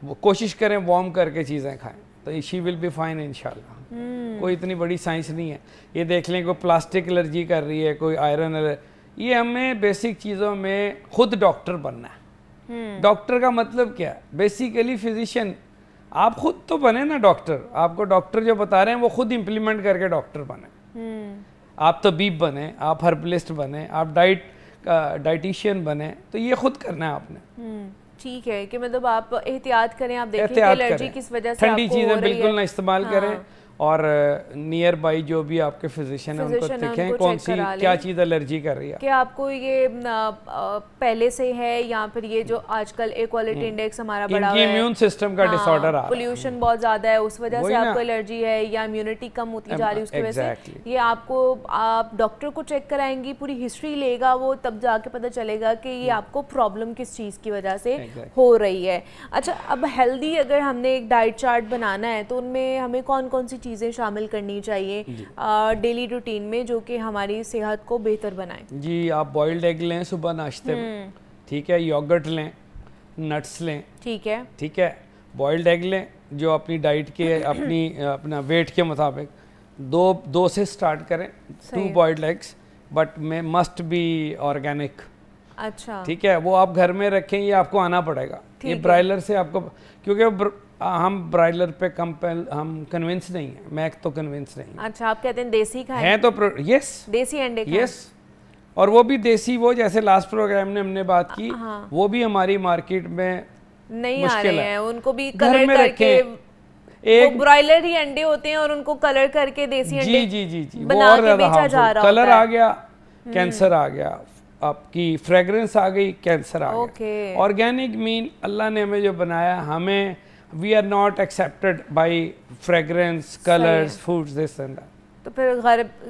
वो कोशिश करें वार्म करके चीज़ें खाएं, तो शी विल बी फाइन इंशाल्लाह। कोई इतनी बड़ी साइंस नहीं है। ये देख लें कोई प्लास्टिक एलर्जी कर रही है, कोई आयरन एलर्जी, ये हमें बेसिक चीज़ों में खुद डॉक्टर बनना है। डॉक्टर का मतलब क्या है? Basically physician. आप खुद तो बने ना डॉक्टर, आपको डॉक्टर जो बता रहे हैं वो खुद इम्प्लीमेंट करके डॉक्टर बने। आप तबीब बने, आप हर्बलिस्ट बने, आप डाइटिशियन बने, तो ये खुद करना है आपने। ठीक है, कि मतलब आप एहतियात करें, आप देखें कि एलर्जी किस वजह से ठंडी चीज़ें बिल्कुल ना इस्तेमाल करें, और नियर बाई जो भी आपके फिजिशियन हैं उनको दिखें कौन सी क्या चीज़ एलर्जी कर रही है। कि आपको ये पहले से है, या फिर ये जो आजकल इक्वालिटी इंडेक्स हमारा बढ़ा हुआ है, इम्यून सिस्टम का डिसऑर्डर आ रहा है, पोल्यूशन बहुत ज़्यादा है, उस वजह से आपको एलर्जी है, या इम्यूनिटी कम होती जा रही है उसकी वजह से, ये आपको, आप डॉक्टर को चेक कराएंगी, पूरी हिस्ट्री लेगा वो, तब जाके पता चलेगा कि ये आपको प्रॉब्लम किस चीज़ की वजह से हो रही है। अच्छा, अब हेल्दी अगर हमने एक डाइट चार्ट बनाना है तो उनमें हमें कौन कौन सी चीज़ें शामिल करनी चाहिए डेली रूटीन में, जो कि हमारी सेहत को बेहतर बनाए? जी, आप बॉइल्ड एग लें सुबह नाश्ते में, ठीक है, योगर्ट लें, नट्स लें, ठीक है, बॉइल्ड एग लें जो अपनी डाइट के अपना वेट के मुताबिक, दो से स्टार्ट करें, 2 बॉइल्ड एग्स, बट में मस्ट बी ऑर्गेनिक। अच्छा, ठीक है, वो आप घर में रखें, ये आपको आना पड़ेगा। ये ब्रायलर से आपको, क्योंकि हम ब्रायलर पे हम कन्विंस नहीं है, मैं तो कन्विंस नहीं। अच्छा, आप कहते हैं देसी खाएं? हैं तो यस, देसी अंडे खाएं? यस, और वो भी देसी, वो जैसे लास्ट प्रोग्राम में हमने बात की, वो भी हमारी मार्केट में नहीं आ रहे हैं, उनको भी कलर करके, एक ब्रॉयलर ही अंडे होते हैं और उनको कलर करके देसी अंडे जी बना के बेचा जा रहा है। कलर आ गया, कैंसर आ गया, आपकी फ्रेग्रेंस आ गई, कैंसर आ गया। ऑर्गेनिक मीन अल्लाह ने हमें जो बनाया, हमें we are not accepted by fragrance, colours, foods, this and that. तो फिर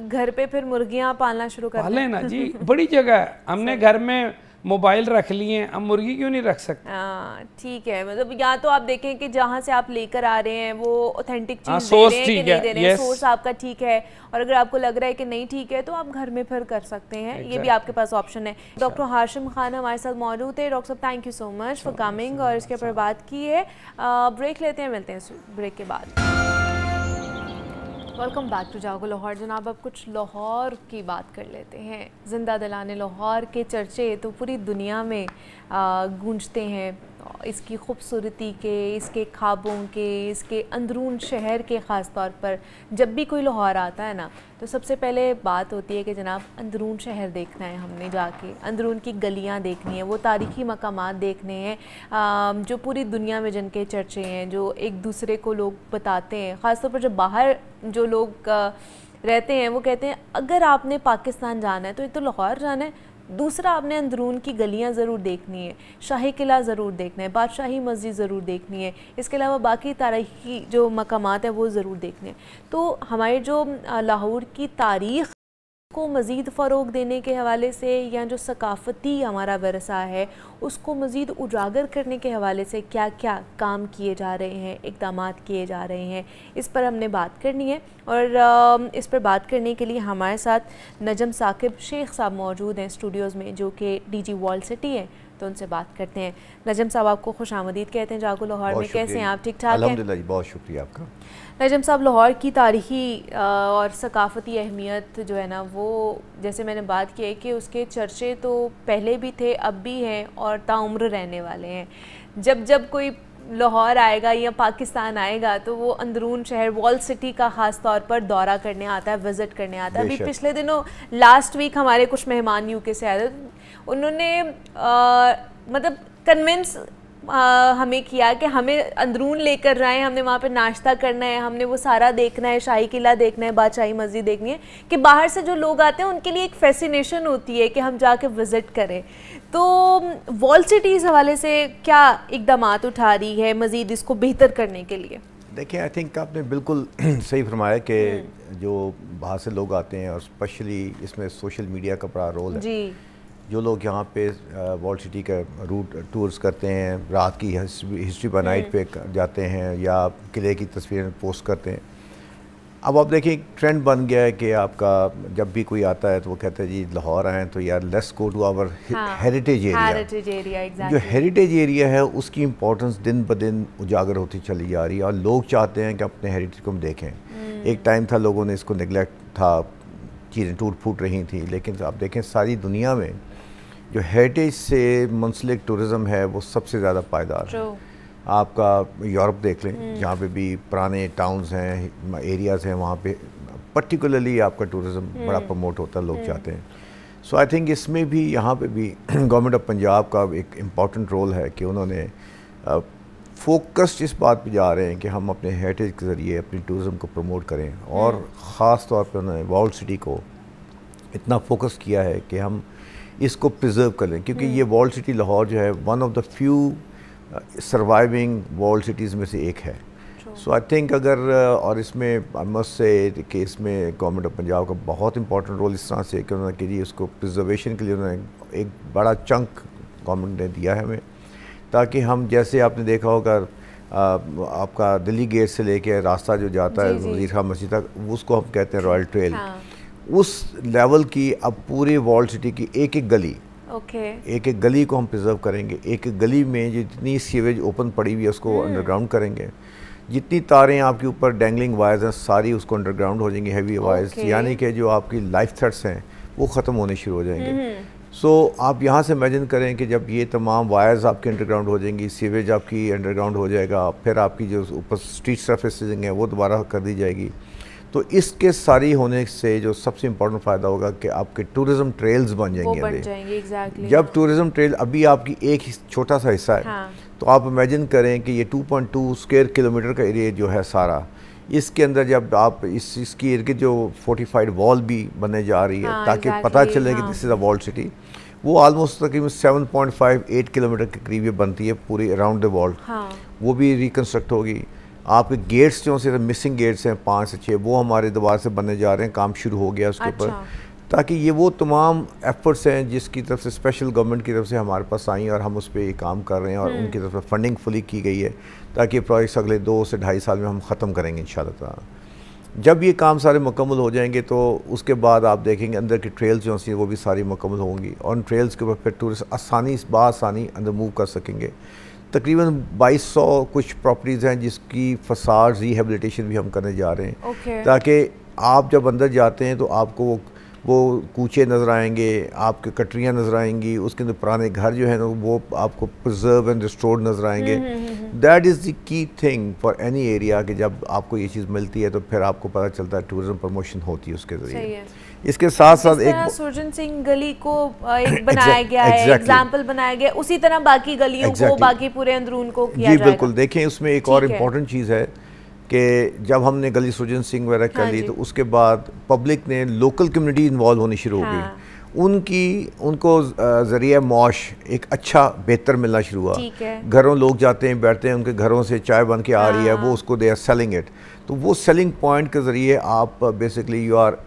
घर पे फिर मुर्गियां पालना शुरू कर पाले ना जी, बड़ी जगह है, हमने घर में मोबाइल रख लिए हैं, अब मुर्गी क्यों नहीं रख सकते? ठीक है, मतलब या तो आप देखें कि जहाँ से आप लेकर आ रहे हैं वो ऑथेंटिक चीज दे रहे हैं कि नहीं दे रहे हैं, सोर्स आपका ठीक है, और अगर आपको लग रहा है कि नहीं ठीक है तो आप घर में फिर कर सकते हैं, ये भी आपके पास ऑप्शन है। डॉक्टर हाशिम खान हमारे साथ मौजूद है। डॉक्टर साहब, thank you so much for coming, और इसके ऊपर बात की है। ब्रेक लेते हैं, मिलते हैं ब्रेक के बाद। वेलकम बैक टू जागो लाहौर। जनाब, अब कुछ लाहौर की बात कर लेते हैं। ज़िंदा दिलाने लाहौर के चर्चे तो पूरी दुनिया में गूंजते हैं, इसकी खूबसूरती के, इसके ख्वाबों के, इसके अंदरून शहर के ख़ास तौर पर। जब भी कोई लाहौर आता है ना, तो सबसे पहले बात होती है कि जनाब अंदरून शहर देखना है, हमने जाके अंदरून की गलियां देखनी है, वो तारीख़ी मकामात देखने हैं जो पूरी दुनिया में जिनके चर्चे हैं, जो एक दूसरे को लोग बताते हैं। ख़ास तौर पर जब बाहर जो लोग रहते हैं वो कहते हैं अगर आपने पाकिस्तान जाना है तो एक तो लाहौर जाना है, दूसरा आपने अंदरून की गलियां ज़रूर देखनी है, शाही किला ज़रूर देखना है, बादशाही मस्जिद ज़रूर देखनी है, इसके अलावा बाकी तारीख़ी जो मकामात है वो ज़रूर देखने हैं। तो हमारे जो लाहौर की तारीख़ को मज़ीद फ़रोग़ देने के हवाले से, या जो सकाफ़ती हमारा विरसा है उसको मज़ीद उजागर करने के हवाले से क्या क्या काम किए जा रहे हैं, इक़दामात किए जा रहे हैं, इस पर हमने बात करनी है। और इस पर बात करने के लिए हमारे साथ नजम साकिब शेख साहब मौजूद हैं स्टूडियोज़ में, जो कि DG वर्ल्ड सिटी है, तो उनसे बात करते हैं। नजम साहब, आपको खुश आमदीद कहते हैं जागो लाहौर में। कैसे हैं आप? ठीक ठाक हैं? अल्हम्दुलिल्लाह, बहुत शुक्रिया आपका। नजम साहब, लाहौर की तारीख़ी और सकाफ़ती अहमियत जो है ना, वो जैसे मैंने बात की है कि उसके चर्चे तो पहले भी थे, अब भी हैं और ताउम्र रहने वाले हैं। जब जब कोई लाहौर आएगा या पाकिस्तान आएगा तो वो अंदरून शहर वॉल सिटी का ख़ास तौर पर दौरा करने आता है, विज़िट करने आता है। अभी पिछले दिनों लास्ट वीक हमारे कुछ मेहमान यूके से आए थे, उन्होंने मतलब कन्विंस हमें किया कि हमें अंदरून लेकर जाएं, हमने वहाँ पे नाश्ता करना है, हमने वो सारा देखना है, शाही किला देखना है, बादशाही मस्जिद देखनी है, कि बाहर से जो लोग आते हैं उनके लिए एक फैसिनेशन होती है कि हम जाके विज़िट करें। तो वॉल सिटी इस हवाले से क्या इक़दामात उठा रही है मज़ीद इसको बेहतर करने के लिए? देखिए, आई थिंक आपने बिल्कुल सही फरमाया कि जो बाहर से लोग आते हैं और स्पेशली इसमें सोशल मीडिया का बड़ा रोल है जी। जो लोग यहाँ पे वॉल सिटी का रूट टूर्स करते हैं, रात की हिस्ट्री पर नाइट पे जाते हैं या किले की तस्वीरें पोस्ट करते हैं। अब आप देखिए, एक ट्रेंड बन गया है कि आपका जब भी कोई आता है तो वो कहते हैं जी लाहौर आए तो यार let's go to our heritage area. जो हेरिटेज एरिया है उसकी इम्पोर्टेंस दिन ब दिन उजागर होती चली जा रही है और लोग चाहते हैं कि अपने हेरिटेज को हम देखें। एक टाइम था लोगों ने इसको निगलेक्ट था, चीज़ें टूट फूट रही थी, लेकिन आप देखें सारी दुनिया में जो हेरिटेज से मुंसलिक टूरिज़म है वो सबसे ज़्यादा पायदार है। आपका यूरोप देख लें, जहाँ पे भी पुराने टाउन्स हैं, एरियाज़ हैं, वहाँ पे पर्टिकुलरली आपका टूरिज़म बड़ा प्रमोट होता है, लोग चाहते हैं। सो आई थिंक इसमें भी यहाँ पे भी गवर्नमेंट ऑफ पंजाब का एक इम्पॉर्टेंट रोल है कि उन्होंने फोकस्ड इस बात पे जा रहे हैं कि हम अपने हेरिटेज के ज़रिए अपनी टूरिज़म को प्रमोट करें और ख़ास तौर पे उन्होंने वॉल सिटी को इतना फोकस किया है कि हम इसको प्रिजर्व कर लें, क्योंकि ये वॉल सिटी लाहौर जो है one of the few surviving wall cities में से एक है। सो आई थिंक अगर और इसमें आई मस्ट से कि इसमें गवर्नमेंट ऑफ पंजाब का बहुत इंपॉर्टेंट रोल इस तरह से कि उन्होंने कि जी उसको प्रिजर्वेशन के लिए उन्होंने एक बड़ा चंक गवर्नमेंट ने दिया है हमें, ताकि हम जैसे आपने देखा होगा आपका दिल्ली गेट से लेके रास्ता जो जाता है वज़ीर खान मस्जिद तक, उसको हम कहते हैं रॉयल ट्रेल। उस लेवल की अब पूरे वॉल सिटी की एक एक गली एक एक गली को हम प्रिजर्व करेंगे। एक एक गली में जितनी सीवेज ओपन पड़ी हुई है उसको अंडरग्राउंड करेंगे। जितनी तारें आपके ऊपर डैंगलिंग वायर्स हैं सारी उसको अंडरग्राउंड हो जाएंगी, हैवी वायर्स, यानी कि जो आपकी लाइफ थ्रेट्स हैं वो ख़त्म होने शुरू हो जाएंगे। सो आप यहाँ से इमेजिन करें कि जब ये तमाम वायर्स आपकी अंडरग्राउंड हो जाएंगी, सीवेज आपकी अंडरग्राउंड हो जाएगा, फिर आपकी जो ऊपर स्ट्रीट सरफेसिंग है वो दोबारा कर दी जाएगी। तो इसके सारी होने से जो सबसे इम्पोर्टेंट फ़ायदा होगा कि आपके टूरिज़म ट्रेल्स बन जाएंगे। exactly, जब टूरिज़म ट्रेल अभी आपकी एक छोटा सा हिस्सा है, तो आप इमेजिन करें कि ये 2.2 स्क्वायर किलोमीटर का एरिया जो है सारा, इसके अंदर जब आप इसकी इर्द जो फोर्टिफाइड वॉल भी बनने जा रही है, ताकि पता चले कि this is a wall city, वो आलमोस्ट तकरीबन 7.58 किलोमीटर के करीब ये बनती है पूरी अराउंड द वर्ल्ड। वो भी रिकन्स्ट्रक्ट होगी। आपके गेट्स जो से मिसिंग गेट्स हैं 5 से 6, वो हमारे दोबारा से बनने जा रहे हैं, काम शुरू हो गया उसके ऊपर। ताकि ये वो तमाम एफर्ट्स हैं जिसकी तरफ से स्पेशल गवर्नमेंट की तरफ से हमारे पास आई और हम उस पर काम कर रहे हैं और उनकी तरफ से फंडिंग फुली की गई है, ताकि प्रोजेक्ट्स अगले 2 से 2.5 साल में हम ख़त्म करेंगे इंशाल्लाह। जब ये काम सारे मुकम्मल हो जाएंगे तो उसके बाद आप देखेंगे अंदर की ट्रेल्स जो सी वो भी सारी मुकम्मल होंगी और उन ट्रेल्स के ऊपर फिर टूरिस्ट आसानी अंदर मूव कर सकेंगे। तकरीबन 2200 कुछ प्रॉपर्टीज़ हैं जिसकी फसाड रिहेबिलिटेशन भी हम करने जा रहे हैं, ताकि आप जब अंदर जाते हैं तो आपको वो कूचे नज़र आएंगे, आपके कटरियाँ नज़र आएंगी, उसके अंदर पुराने घर जो है ना वो आपको प्रिजर्व एंड रिस्टोर्ड नज़र आएंगे। That is the key thing for any area कि जब आपको ये चीज़ मिलती है तो फिर आपको पता चलता है टूरिज्म प्रमोशन होती है उसके ज़रिए। इसके साथ साथ एक सुरजन सिंह गली को एक बनाया गया है, एग्जाम्पल बनाया गया, उसी तरह बाकी गलियों को, बाकी पूरे अंदरून को किया जाएगा। बिल्कुल। देखें उसमें एक और इम्पोर्टेंट चीज़ है कि जब हमने गली सुरजन सिंह वगैरह कर ली तो उसके बाद पब्लिक ने लोकल कम्युनिटी इन्वॉल्व होनी शुरू हो गई। उनको ज़रिए मौश एक अच्छा बेहतर मिलना शुरू हुआ। घरों लोग जाते हैं, बैठते हैं, उनके घरों से चाय बन के आ रही है, वो उसको दे आर सेलिंग इट। तो वो सेलिंग पॉइंट के ज़रिए आप बेसिकली यू आर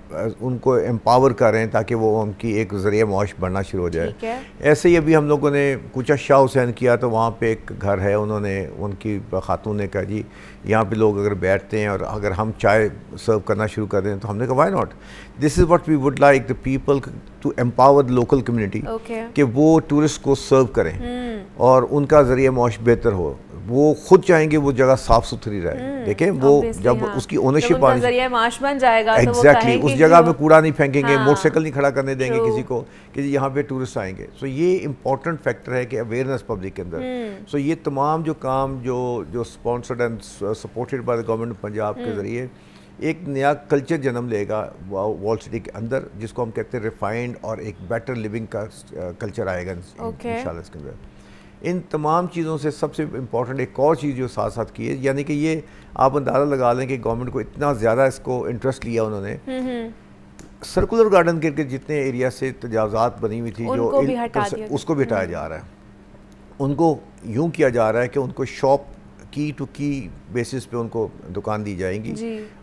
उनको एम्पावर कर रहे हैं ताकि वो उनकी एक ज़रिया माश बढ़ना शुरू हो जाए। ऐसे ही अभी हम लोगों ने कुछ शाह हुसैन किया, तो वहाँ पे एक घर है, उन्होंने उनकी खातून ने कहा जी यहाँ पे लोग अगर बैठते हैं और अगर हम चाय सर्व करना शुरू कर दें, तो हमने कहा why not, this is what we would like the people to empower the local community कि वो टूरिस्ट को सर्व करें और उनका ज़रिया माश बेहतर हो। वो खुद चाहेंगे वो जगह साफ सुथरी रहे। देखें वो जब उसकी ओनरशिप बन जाएगा एग्जैक्टली उस जगह में कूड़ा नहीं फेंकेंगे, मोटरसाइकिल नहीं खड़ा करने देंगे किसी को कि यहाँ पे टूरिस्ट आएंगे। सो ये इम्पोर्टेंट फैक्टर है कि अवेयरनेस पब्लिक के अंदर। सो ये तमाम जो काम जो sponsored and supported by the government of Punjab के ज़रिए एक नया कल्चर जन्म लेगा वॉल सिटी के अंदर, जिसको हम कहते हैं रिफाइंड, और एक बेटर लिविंग का कल्चर आएगा इंशाल्लाह इसके अंदर। इन तमाम चीज़ों से सबसे इम्पॉर्टेंट एक और चीज़ जो साथ साथ की है, यानी कि ये आप अंदाज़ा लगा लें कि गवर्नमेंट को इतना ज़्यादा इसको इंटरेस्ट लिया उन्होंने, सर्कुलर गार्डन के जितने एरिया से तजावज़ात बनी हुई थी जो उसको भी हटाया जा रहा है। उनको यूँ किया जा रहा है कि उनको शॉप की टू की बेसिस पे उनको दुकान दी जाएंगी,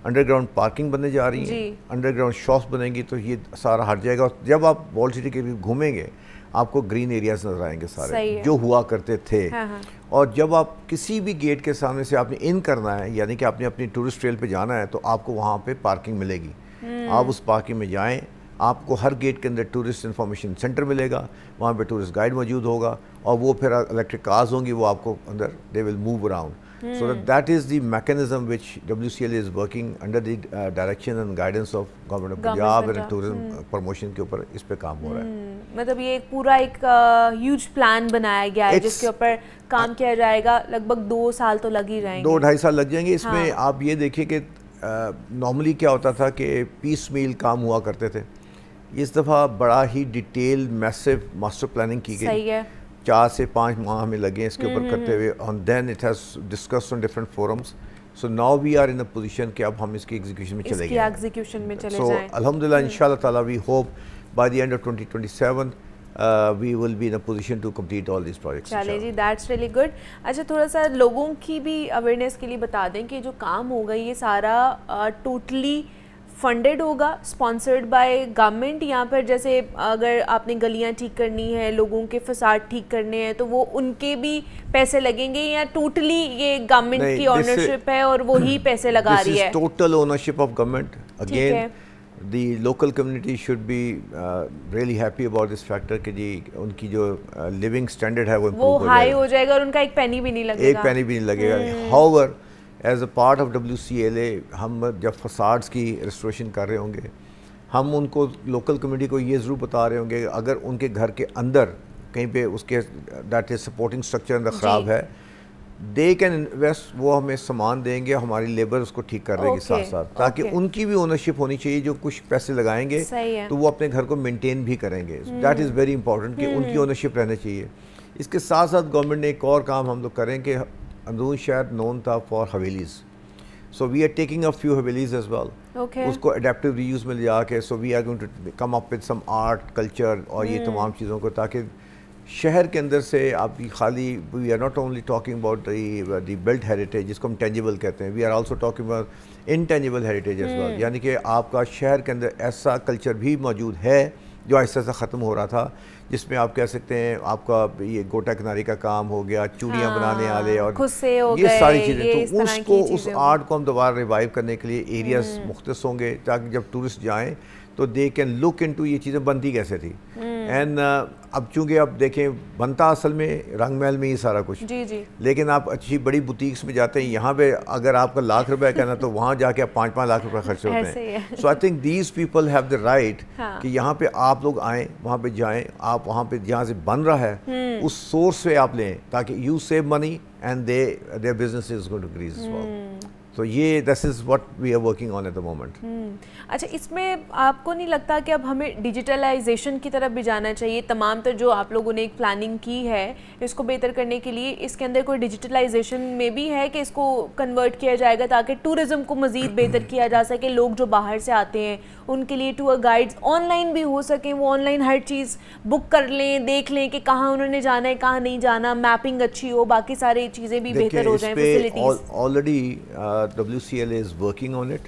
अंडरग्राउंड पार्किंग बनने जा रही है, अंडरग्राउंड शॉप्स बनेंगी, तो ये सारा हट जाएगा। और जब आप वॉल सिटी के लिए घूमेंगे आपको ग्रीन एरियाज नजर आएंगे सारे जो हुआ करते थे। और जब आप किसी भी गेट के सामने से आपने इन करना है, यानी कि आपने अपनी टूरिस्ट ट्रेल पे जाना है, तो आपको वहाँ पे पार्किंग मिलेगी। आप उस पार्किंग में जाएं, आपको हर गेट के अंदर टूरिस्ट इंफॉर्मेशन सेंटर मिलेगा, वहाँ पे टूरिस्ट गाइड मौजूद होगा, और वो फिर इलेक्ट्रिक कार्स होंगी, वो आपको अंदर they will move around. So that is the mechanism which WCLA is working under the direction and guidance of Government of Punjab and tourism promotion के ऊपर इस पे काम हो रहा है। मतलब ये पूरा एक ह्यूज प्लान बनाया गया है जिसके ऊपर काम किया जाएगा। लगभग 2 साल तो लग ही जाएंगे, 2-2.5 साल लग जाएंगे। इसमें आप ये देखिए कि नॉर्मली क्या होता था कि पीस मील काम हुआ करते थे, इस दफ़ा बड़ा ही डिटेल मैसिव मास्टर प्लानिंग की गई। सही है, 4 से 5 माह हमें लगे इसके ऊपर करते हुए, और then it has discussed on different forums. So now we are in a position कि अब हम इसकी एग्जीक्यूशन में चले गए। सो अल्हम्दुलिल्लाह इंशाल्लाह ताला we hope by the end of 2027 we will be in a position to complete all these projects। चलिए जी, that's really good। अच्छा, थोड़ा सा लोगों की भी अवेयरनेस के लिए बता दें कि जो काम होगा ये सारा टोटली फंडेड होगा, स्पॉन्सर्ड बाय गवर्नमेंट। यहाँ पर जैसे अगर आपने गलियाँ ठीक करनी है, लोगों के फसाद ठीक करने हैं, तो वो उनके भी पैसे लगेंगे, या टोटली ये गवर्नमेंट की ओनरशिप है और वो ही पैसे लगा रही है? Total ownership of government. Again the local community should be really happy about this factor कि जी उनकी जो लिविंग स्टैंडर्ड है वो हाई हो जाएगा और उनका एक पैनी भी नहीं लगेगा। एक पैनी भी नहीं लगेगा। However as a part of WCLA हम जब फसाड्स की रेस्टोरेशन कर रहे होंगे, हम उनको लोकल कम्युनिटी को ये ज़रूर बता रहे होंगे अगर उनके घर के अंदर कहीं पे उसके दैट इज सपोर्टिंग स्ट्रक्चर अंदर ख़राब है, दे कैन इन्वेस्ट, वो हमें सामान देंगे, हमारी लेबर उसको ठीक कर देगी साथ साथ, ताकि उनकी भी ओनरशिप होनी चाहिए। जो कुछ पैसे लगाएंगे तो वो अपने घर को मेनटेन भी करेंगे। दैट इज़ वेरी इंपॉर्टेंट कि उनकी ओनरशिप रहनी चाहिए। इसके साथ साथ गवर्नमेंट ने एक और काम हम लोग करें कि अंदरून शहर नोन था for havelis, so we are taking a few havelis as well, उसको एडेप्टिव रीयूज़ में ले जाके, so we are going to come up with some art culture और ये तमाम चीज़ों को, ताकि शहर के अंदर से आपकी खाली, we are not only talking about the built heritage जिसको हम टेंजिबल कहते हैं, we are also talking about intangible heritage as well, यानी कि आपका शहर के अंदर ऐसा कल्चर भी मौजूद है जो आहिस्ता आहिस्ता ख़त्म हो रहा था, जिसमें आप कह सकते हैं आपका ये गोटा किनारी का काम हो गया, चूड़ियाँ बनाने वाले और ये सारी चीज़ें, तो उसको उस आर्ट को हम दोबारा रिवाइव करने के लिए एरियाज मुख्तस होंगे, ताकि जब टूरिस्ट जाएँ तो दे कैन लुक इनटू ये चीज़ें बनती कैसे थी। एंड अब चूँकि आप देखें बनता असल में रंग महल में ही सारा कुछ, जी। लेकिन आप अच्छी बड़ी बुटीक्स में जाते हैं, यहाँ पे अगर आपका $1,00,000 का ना, तो वहाँ जाके आप 5-5 लाख रुपए खर्च होते हैं। So I think these people have the right कि यहाँ पे आप लोग आएँ, वहाँ पे जाएँ, आप वहाँ पे जहाँ से बन रहा है उस सोर्स से आप लें, ताकि you save money and their business is going to increase as well. तो ये this is what we are working on at the moment. अच्छा, इसमें आपको नहीं लगता कि अब हमें डिजिटलाइजेशन की तरफ भी जाना चाहिए? तमाम तो जो आप लोगों ने एक प्लानिंग की है इसको बेहतर करने के लिए, इसके अंदर कोई डिजिटलाइजेशन में भी है कि इसको कन्वर्ट किया जाएगा ताकि टूरिज़्म को मज़ीद बेहतर किया जा सके? लोग जो बाहर से आते हैं उनके लिए टूर गाइड्स ऑनलाइन भी हो सकें, वो ऑनलाइन हर चीज़ बुक कर लें, देख लें कि कहाँ उन्होंने जाना है, कहाँ नहीं जाना, मैपिंग अच्छी हो, बाकी सारी चीज़ें भी बेहतर हो जाएँ, facilities. Already WCL is working on it.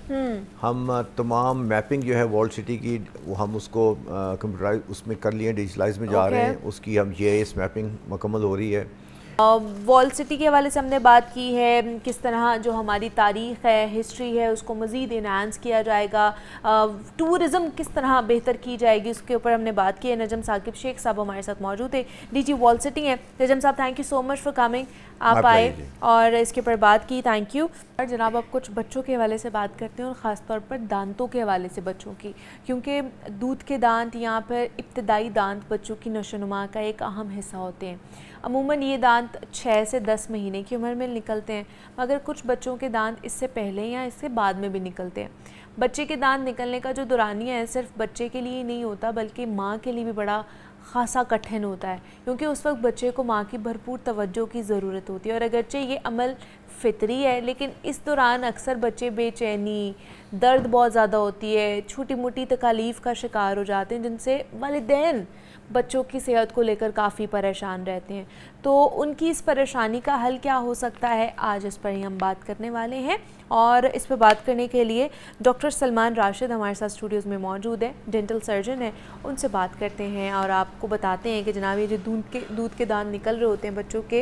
हम तमाम मैपिंग जो है वर्ल्ड सिटी की वो हम उसको कंप्यूटराइज उसमें कर लिए, डिजिटलाइज में जा रहे हैं, उसकी हम GIS मैपिंग मुकम्मल हो रही है। वॉल सिटी के हवाले से हमने बात की है, किस तरह जो हमारी तारीख़ है, हिस्ट्री है, उसको मज़ीद इन्हांस किया जाएगा, टूरिज़म किस तरह बेहतर की जाएगी, उसके ऊपर हमने बात की है। नजम साकिब शेख साहब हमारे साथ मौजूद है, DG वॉल सिटी हैं। नजम साहब, thank you so much for coming, आप आए और इसके ऊपर बात की, थैंक यू। और जनाब, आप कुछ बच्चों के हवाले से बात करते हैं और ख़ास तौर पर दांतों के हवाले से बच्चों की, क्योंकि दूध के दांत यहाँ पर इब्तदाई दांत बच्चों की नशोनुमा का एक अहम हिस्सा होते हैं। अमूमन ये दांत 6 से 10 महीने की उम्र में निकलते हैं, मगर कुछ बच्चों के दांत इससे पहले या इससे बाद में भी निकलते हैं। बच्चे के दांत निकलने का जो दौरानिया है सिर्फ बच्चे के लिए ही नहीं होता, बल्कि माँ के लिए भी बड़ा ख़ासा कठिन होता है, क्योंकि उस वक्त बच्चे को माँ की भरपूर तवज्जो की ज़रूरत होती है। और अगरचे ये अमल फितरी है, लेकिन इस दौरान अक्सर बच्चे बेचैनी, दर्द बहुत ज़्यादा होती है, छोटी मोटी तकालीफ़ का शिकार हो जाते हैं, जिनसे वालिदैन बच्चों की सेहत को लेकर काफ़ी परेशान रहते हैं। तो उनकी इस परेशानी का हल क्या हो सकता है, आज इस पर ही हम बात करने वाले हैं। और इस पर बात करने के लिए डॉक्टर सलमान राशिद हमारे साथ स्टूडियोज़ में मौजूद है, डेंटल सर्जन है। उनसे बात करते हैं और आपको बताते हैं कि जनाब ये जो दूध के दांत निकल रहे होते हैं बच्चों के,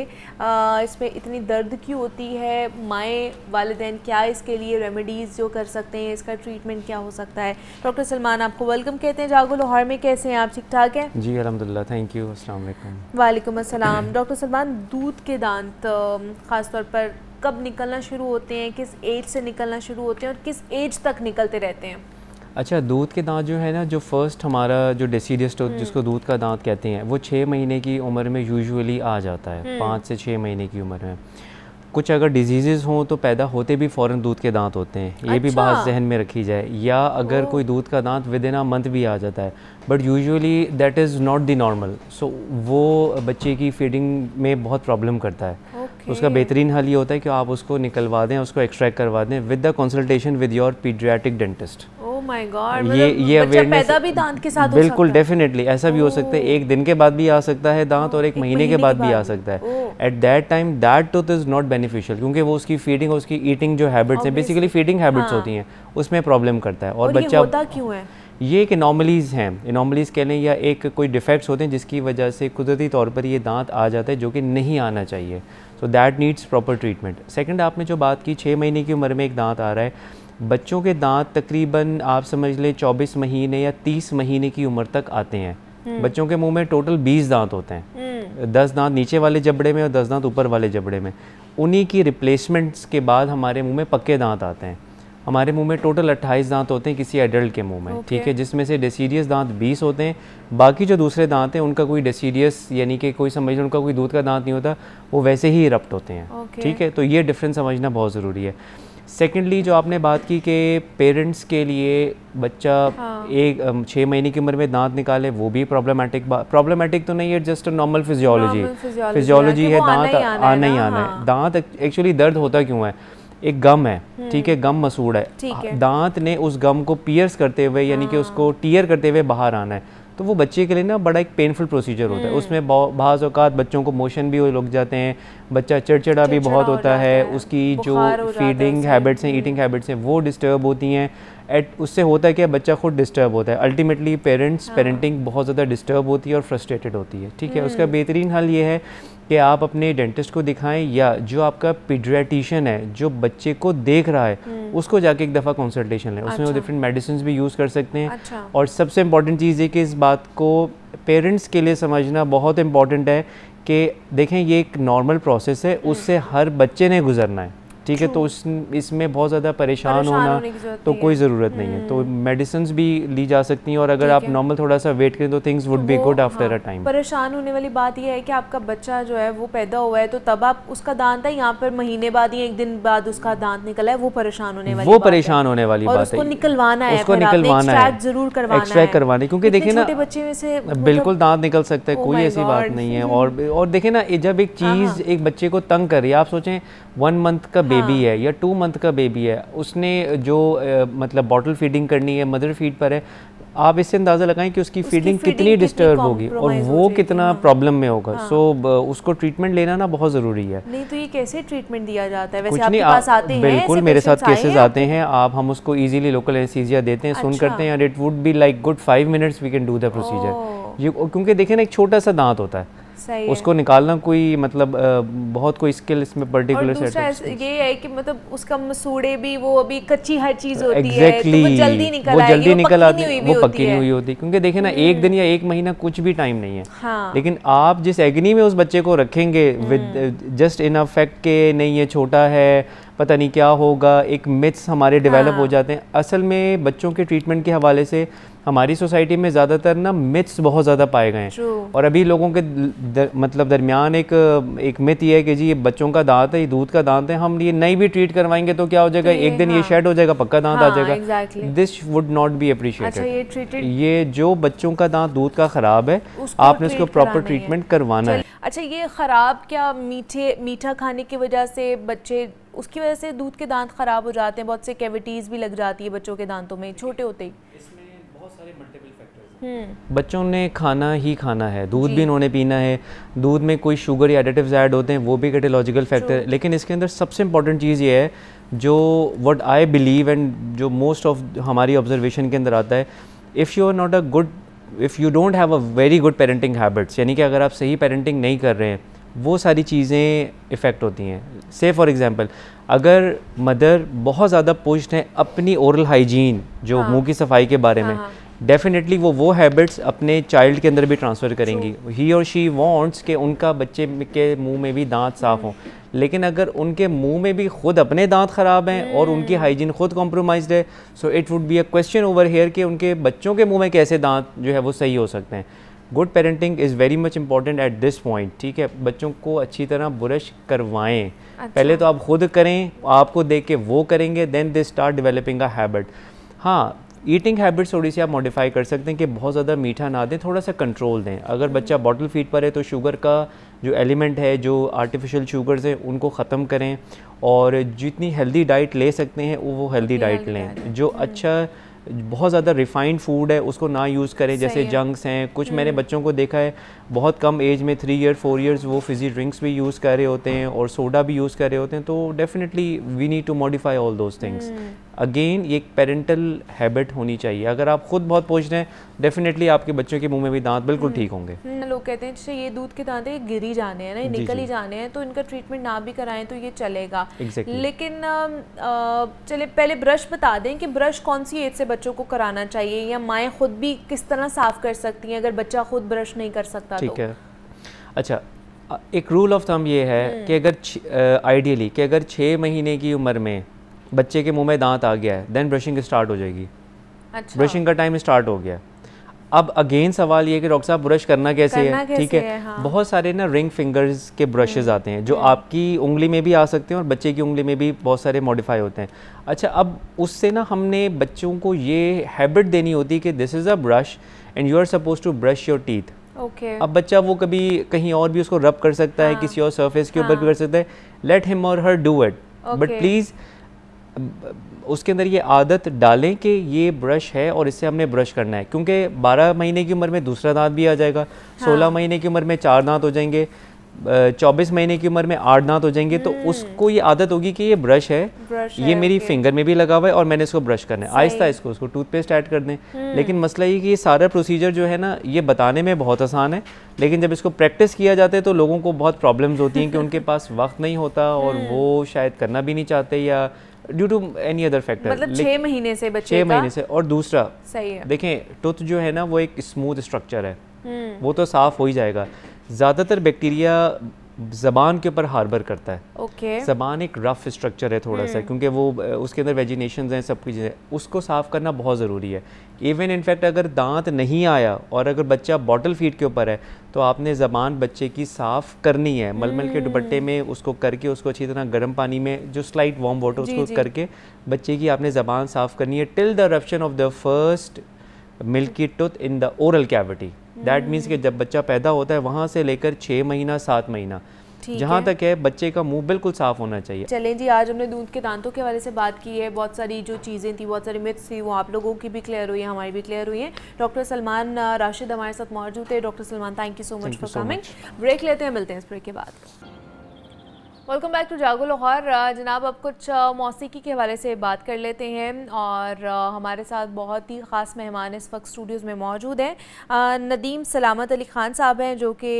इसमें इतनी दर्द क्यों होती है, माएँ वालिदैन क्या इसके लिए रेमेडीज़ जो कर सकते हैं, इसका ट्रीटमेंट क्या हो सकता है। डॉक्टर सलमान, आपको वेलकम कहते हैं जागो लाहौर में। कैसे हैं आप, ठीक ठाक हैं? जी अल्हम्दुलिल्लाह, थैंक यू, अस्सलाम वालेकुम। वालेकुम अस्सलाम। डॉक्टर सलमान, दूध के दांत ख़ास तौर पर कब निकलना शुरू होते हैं, किस एज से निकलना शुरू होते हैं और किस एज तक निकलते रहते हैं? अच्छा, दूध के दांत जो है ना, जो फर्स्ट हमारा जो डेसीडियस जिसको दूध का दांत कहते हैं, वो 6 महीने की उम्र में यूजुअली आ जाता है, 5 से 6 महीने की उम्र में। कुछ अगर डिजीज़ हों तो पैदा होते भी फ़ौरन दूध के दांत होते हैं, ये भी बात जहन में रखी जाए। या अगर कोई दूध का दांत विद इन अ मंथ भी आ जाता है, but usually that is not the normal. So वो बच्चे की फीडिंग में बहुत प्रॉब्लम करता है। उसका बेहतरीन हल ये होता है कि आप उसको निकलवा दें, उसको एक्सट्रैक्ट करवा दें with the consultation with your paediatric dentist. Oh my God, ये अवेयरनेस पैदा भी दांत के साथ बिल्कुल डेफिनेटली ऐसा भी हो सकता है। एक दिन के बाद भी आ सकता है दांत और एक महीने के बाद भी आ सकता है। At that time that tooth is not beneficial, क्योंकि वो उसकी फीडिंग और उसकी ईटिंग जो हैबिट्स हैं, बेसिकली फीडिंग हैबिट्स होती हैं, उसमें प्रॉब्लम करता है। और बच्चा होता क्यों है? ये एक एनॉमलीज़ हैं, एनॉमलीज़ कह लें, या एक कोई डिफेक्ट्स होते हैं जिसकी वजह से कुदरती तौर पर ये दांत आ जाता है, जो कि नहीं आना चाहिए। So that needs proper treatment. Second, आपने जो बात की 6 महीने की उम्र में एक दांत आ रहा है, बच्चों के दांत तकरीबन आप समझ लें 24 महीने या 30 महीने की उम्र तक आते हैं। बच्चों के मुंह में टोटल 20 दांत होते हैं, 10 दांत नीचे वाले जबड़े में और 10 दांत ऊपर वाले जबड़े में। उन्हीं की रिप्लेसमेंट्स के बाद हमारे मुंह में पक्के दांत आते हैं। हमारे मुंह में टोटल 28 दांत होते हैं किसी एडल्ट के मुंह में, ठीक है, जिसमें से डेसीडियस दांत 20 होते हैं। बाकी जो दूसरे दांत हैं उनका कोई डेसीडियस यानी कि कोई समझ लो उनका कोई दूध का दांत नहीं होता, वो वैसे ही इरप्ट होते हैं, ठीक है। तो ये डिफरेंस समझना बहुत ज़रूरी है। सेकेंडली, जो आपने बात की कि पेरेंट्स के लिए बच्चा 6 महीने की उम्र में दांत निकाले, वो भी प्रॉब्लमेटिक तो नहीं है, जस्ट नॉर्मल फिजियोलॉजी है, दांत आना ही आना है। दांत एक्चुअली दर्द होता क्यों है, एक गम है, ठीक है, गम मसूड़ है, दांत ने उस गम को पियर्स करते हुए यानी कि उसको टीयर करते हुए बाहर आना है। तो वो बच्चे के लिए ना बड़ा एक पेनफुल प्रोसीजर होता है। उसमें बाज़ औक़ात बच्चों को मोशन भी लग जाते हैं, बच्चा चिड़चिड़ा भी बहुत होता है, उसकी जो फीडिंग हैबिट्स हैं, ईटिंग हैबिट्स हैं, वो डिस्टर्ब होती हैं। उससे होता है कि बच्चा खुद डिस्टर्ब होता है। अल्टीमेटली पेरेंटिंग बहुत ज़्यादा डिस्टर्ब होती है और फ्रस्ट्रेटेड होती है, ठीक है। उसका बेहतरीन हल ये है कि आप अपने डेंटिस्ट को दिखाएं, या जो आपका पीडियाट्रिशियन है जो बच्चे को देख रहा है उसको जाके एक दफ़ा कंसल्टेशन लें। उसमें वो डिफरेंट मेडिसिन भी यूज़ कर सकते हैं। और सबसे इम्पॉर्टेंट चीज़ है कि इस बात को पेरेंट्स के लिए समझना बहुत इम्पॉर्टेंट है कि देखें ये एक नॉर्मल प्रोसेस है, उससे हर बच्चे ने गुजरना है, ठीक है। तो इसमें बहुत ज़्यादा परेशान होना तो कोई ज़रूरत नहीं है। तो मेडिसिन्स भी ली जा सकती हैं, और अगर आप नॉर्मल थोड़ा सा वेट करें तो things would be good after a time. परेशान होने वाली बात यह है कि आपका बच्चा जो है वो पैदा हुआ है, तो तब आप उसका दांत है, यहाँ पर महीने बाद या एक दिन बाद उसका दांत निकला है, वो परेशान होने वाली बात है। उसको निकलवाना है, उसको निकलवाना है, जरूर करवाना है, एक्सट्रैक्ट करवाने, क्योंकि देखिए ना बच्चे में से बिल्कुल दांत निकल सकता है, कोई ऐसी बात नहीं है। और देखिए ना, जब एक चीज़ एक बच्चे को तंग कर रही है, आप सोचें 1 मंथ का बेबी है या 2 मंथ का बेबी है, उसने जो मतलब बॉटल फीडिंग करनी है, मदर फीड पर है, आप इससे अंदाज़ा लगाएं कि उसकी फीडिंग कितनी डिस्टर्ब होगी और वो कितना प्रॉब्लम में होगा। सो उसको ट्रीटमेंट लेना ना बहुत ज़रूरी है। नहीं तो ये कैसे ट्रीटमेंट दिया जाता है? वैसे कुछ आपके नहीं, पास आते हैं बिल्कुल मेरे साथ केसेस आते हैं, हम उसको इजीली लोकल एनेस्थीसिया देते हैं, सुन करते हैं, and it would be like good 5 minutes we can do the procedure. क्योंकि देखिए ना, एक छोटा सा दांत होता है, उसको निकालना कोई मतलब बहुत कोई स्किल इसमें पर्टिकुलर सेट ये है कि मतलब उसका मसूड़े भी वो अभी कच्ची हर चीज होती है, तो वो जल्दी निकल आती है, वो पक्की नहीं हुई होती। क्योंकि देखिए ना, एक दिन या एक महीना कुछ भी टाइम नहीं है। हाँ। लेकिन आप जिस एग्नी में उस बच्चे को रखेंगे विद जस्ट इन अफेक्ट के नहीं ये छोटा है, पता नहीं क्या होगा, एक मिथ्स हमारे डेवलप हो जाते हैं। असल में बच्चों के ट्रीटमेंट के हवाले से हमारी सोसाइटी में ज़्यादातर ना मिथ्स बहुत ज़्यादा पाए गए हैं, और अभी लोगों के मतलब दरमियान एक मिथ ये है कि जी ये बच्चों का दांत है, ये दूध का दांत है, हम ये नहीं भी ट्रीट करवाएंगे तो क्या हो जाएगा, एक दिन ये शेड हो जाएगा, पक्का दांत आ जाएगा। This would not be appreciated. ये जो बच्चों का दांत दूध का ख़राब है, आपने उसको प्रॉपर ट्रीटमेंट करवाना है। अच्छा, ये ख़राब क्या मीठा खाने की वजह से बच्चे, उसकी वजह से दूध के दांत ख़राब हो जाते हैं, बहुत से कैविटीज़ भी लग जाती है बच्चों के दांतों में छोटे होते ही? बच्चों ने खाना ही खाना है, दूध भी इन्होंने पीना है, दूध में कोई शुगर या एडिटिव्स ऐड होते हैं वो भी एटियोलॉजिकल फैक्टर है। लेकिन इसके अंदर सबसे इंपॉर्टेंट चीज़ ये है, जो व्हाट आई बिलीव एंड जो मोस्ट ऑफ हमारी ऑब्जर्वेशन के अंदर आता है, if you are not a good, if you don't have a very good parenting habits, यानी कि अगर आप सही पेरेंटिंग नहीं कर रहे हैं, वो सारी चीज़ें इफ़ेक्ट होती हैं। से फॉर एग्जांपल, अगर मदर बहुत ज़्यादा पुश्ड है अपनी ओरल हाइजीन, जो मुंह की सफाई के बारे में, डेफिनेटली वो हैबिट्स अपने चाइल्ड के अंदर भी ट्रांसफ़र करेंगी। ही और शी वांट्स कि उनका बच्चे के मुंह में भी दांत साफ़ हों। लेकिन अगर उनके मुंह में भी खुद अपने दांत ख़राब हैं और उनकी हाइजीन खुद कॉम्प्रोमाइज्ड है, so it would be a question over here कि उनके बच्चों के मुंह में कैसे दांत जो है वो सही हो सकते हैं। Good parenting is very much important at this point. ठीक है, बच्चों को अच्छी तरह ब्रश करवाएं। अच्छा। पहले तो आप खुद करें, आपको देख के वो करेंगे, then they start developing a habit. हाँ, ईटिंग हैबिट्स थोड़ी सी आप मॉडिफाई कर सकते हैं कि बहुत ज़्यादा मीठा ना दें, थोड़ा सा कंट्रोल दें। अगर बच्चा बॉटल फीड पर है तो शुगर का जो एलिमेंट है, जो आर्टिफिशियल शुगर्स हैं, उनको ख़त्म करें, और जितनी हेल्दी डाइट ले सकते हैं वो हेल्दी डाइट लें। जो अच्छा बहुत ज़्यादा रिफाइंड फूड है उसको ना यूज़ करें, जैसे जंक्स हैं। कुछ मैंने बच्चों को देखा है बहुत कम एज में 3 ईयर 4 ईयर्स वो फिजी ड्रिंक्स भी यूज़ कर रहे होते हैं और सोडा भी यूज़ कर रहे होते हैं। तो definitely we need to modify all those things. Again ये एक पेरेंटल हैबिट होनी चाहिए। अगर आप खुद बहुत पूछ रहे हैं, डेफिनेटली आपके बच्चों के मुंह में भी दांत बिल्कुल ठीक होंगे। लोग कहते हैं जैसे ये दूध के दांत है गिर ही जाने हैं ना, निकल ही जाने हैं, तो इनका ट्रीटमेंट ना भी कराएं तो ये चलेगा। लेकिन चले पहले ब्रश बता दें कि ब्रश कौन सी एज से बच्चों को कराना चाहिए, या माएँ खुद भी किस तरह साफ़ कर सकती हैं अगर बच्चा खुद ब्रश नहीं कर सकता? ठीक है, अच्छा, एक रूल ऑफ थंब ये है कि अगर आइडियली कि अगर 6 महीने की उम्र में बच्चे के मुंह में दांत आ गया है, देन ब्रशिंग स्टार्ट हो जाएगी। अच्छा। ब्रशिंग का टाइम स्टार्ट हो गया। अब अगेन सवाल ये है कि डॉक्टर साहब ब्रश करना कैसे है? ठीक है, हाँ। बहुत सारे ना रिंग फिंगर्स के ब्रशेज़ आते हैं जो आपकी उंगली में भी आ सकते हैं और बच्चे की उंगली में भी बहुत सारे मॉडिफाई होते हैं। अच्छा, अब उससे ना हमने बच्चों को ये हैबिट देनी होती है कि this is a brush and you are suppose to brush your teeth. अब बच्चा वो कभी कहीं और भी उसको रब कर सकता है, किसी और सरफेस के ऊपर भी कर सकता है। लेट हिम और her do it, but please उसके अंदर ये आदत डालें कि ये ब्रश है और इससे हमने ब्रश करना है। क्योंकि 12 महीने की उम्र में दूसरा दांत भी आ जाएगा, 16 महीने की उम्र में 4 दांत हो जाएंगे, 24 महीने की उम्र में 8 दांत हो जाएंगे। तो उसको ये आदत होगी कि ये ब्रश है, ये मेरी फिंगर में भी लगा हुआ है और मैंने इसको ब्रश करना है। आहिस्ता इसको उसको टूथपेस्ट ऐड कर दें। लेकिन मसला ये कि ये सारा प्रोसीजर जो है ना, ये बताने में बहुत आसान है, लेकिन जब इसको प्रैक्टिस किया जाता है तो लोगों को बहुत प्रॉब्लम्स होती हैं कि उनके पास वक्त नहीं होता और वो शायद करना भी नहीं चाहते, या due to any other factor. मतलब 6 महीने से बच्चे 6 महीने से। और दूसरा, सही है, देखें टूथ जो है ना वो एक स्मूथ स्ट्रक्चर है, वो तो साफ हो ही जाएगा। ज़्यादातर बैक्टीरिया ज़बान के ऊपर हार्बर करता है। ज़बान एक रफ स्ट्रक्चर है थोड़ा सा, क्योंकि वो उसके अंदर वेजिनेशंस हैं, सब कुछ है, उसको साफ़ करना बहुत ज़रूरी है। इवन इनफैक्ट अगर दांत नहीं आया और अगर बच्चा बॉटल फीड के ऊपर है तो आपने ज़बान बच्चे की साफ़ करनी है। मलमल के दुपट्टे में उसको करके उसको अच्छी तरह गर्म पानी में जो स्लाइट वार्म वाटर उसको करके बच्चे की आपने ज़बान साफ़ करनी है till the eruption of the first milky tooth in the oral cavity. That means कि जब बच्चा पैदा होता है वहाँ से लेकर 6 महीना 7 महीना जहाँ तक है बच्चे का मुंह बिल्कुल साफ़ होना चाहिए। चलें जी, आज हमने दूध के दांतों के हवाले से बात की है, बहुत सारी जो चीज़ें थी, बहुत सारी मिथ्स थी, वो आप लोगों की भी क्लियर हुई है, हमारी भी क्लियर हुई है। डॉक्टर सलमान राशिद हमारे साथ मौजूद है। Doctor Salman, thank you so much for coming. Break लेते हैं, मिलते हैं इस ब्रेक के बाद। वेलकम बैक टू जागो लाहौर। जनाब, अब कुछ मौसीकी के हवाले से बात कर लेते हैं और हमारे साथ बहुत ही ख़ास मेहमान इस वक्त स्टूडियोज़ में मौजूद हैं। नदीम सलामत अली ख़ान साहब हैं, जो कि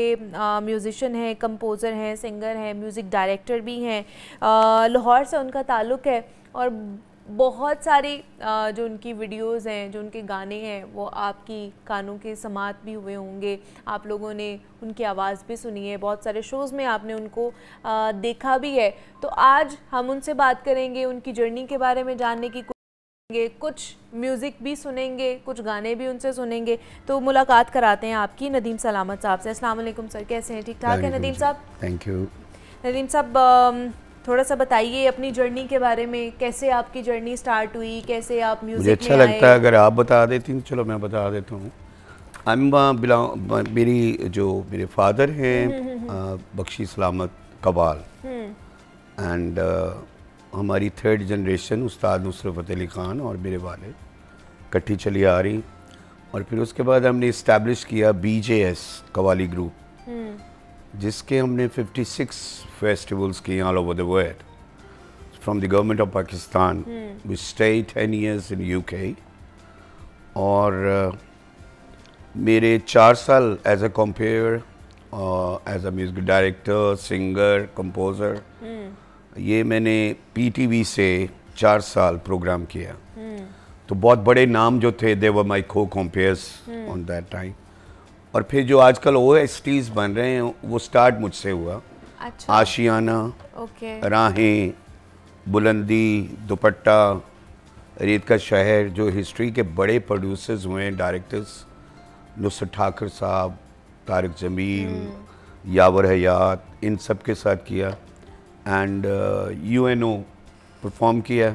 म्यूज़िशन हैं, कंपोज़र हैं, सिंगर हैं, म्यूज़िक डायरेक्टर भी हैं। लाहौर से उनका ताल्लुक़ है और बहुत सारी जो उनकी वीडियोस हैं, जो उनके गाने हैं, वो आपकी कानों के समात भी हुए होंगे, आप लोगों ने उनकी आवाज़ भी सुनी है, बहुत सारे शोज़ में आपने उनको देखा भी है। तो आज हम उनसे बात करेंगे, उनकी जर्नी के बारे में जानने की कुछ म्यूज़िक भी सुनेंगे, कुछ गाने भी उनसे सुनेंगे। तो मुलाकात कराते हैं आपकी नदीम सलामत साहब से। अस्सलाम वालेकुम सर, कैसे हैं? ठीक ठाक है नदीम साहब? Thank you. नदीम साहब, थोड़ा सा बताइए अपनी जर्नी के बारे में, कैसे आपकी जर्नी स्टार्ट हुई, कैसे आप म्यूजिक मुझे अच्छा लगता है अगर आप बता देती हैं। चलो मैं बता देता हूँ। मेरे फादर हैं बख्शी सलामत कबाल एंड हमारी थर्ड जनरेशन उस्ताद नुसरत फ़तेह अली ख़ान और मेरे वाले इकट्ठी चली आ रही, और फिर उसके बाद हमने इस्टेब्लिश किया BJS कवाली ग्रुप, जिसके हमने 56 फेस्टिवल्स किए all over the world from the government of Pakistan. We stay 10 years in UK और मेरे 4 साल as a compere as a music director, singer, composer, ये मैंने PTV से 4 साल प्रोग्राम किया। तो बहुत बड़े नाम जो थे, दे वर माई को कंपेयर्स ऑन दैट टाइम। और फिर जो आजकल OSTs बन रहे हैं वो स्टार्ट मुझसे हुआ। अच्छा। आशियाना, राहें, बुलंदी, दुपट्टा, रेत का शहर, जो हिस्ट्री के बड़े प्रोड्यूसर्स हुए हैं, डायरेक्टर्स, नुसरत ठाकर साहब, तारिक जमील, यावर हयात, इन सब के साथ किया। एंड UNO परफॉर्म किया।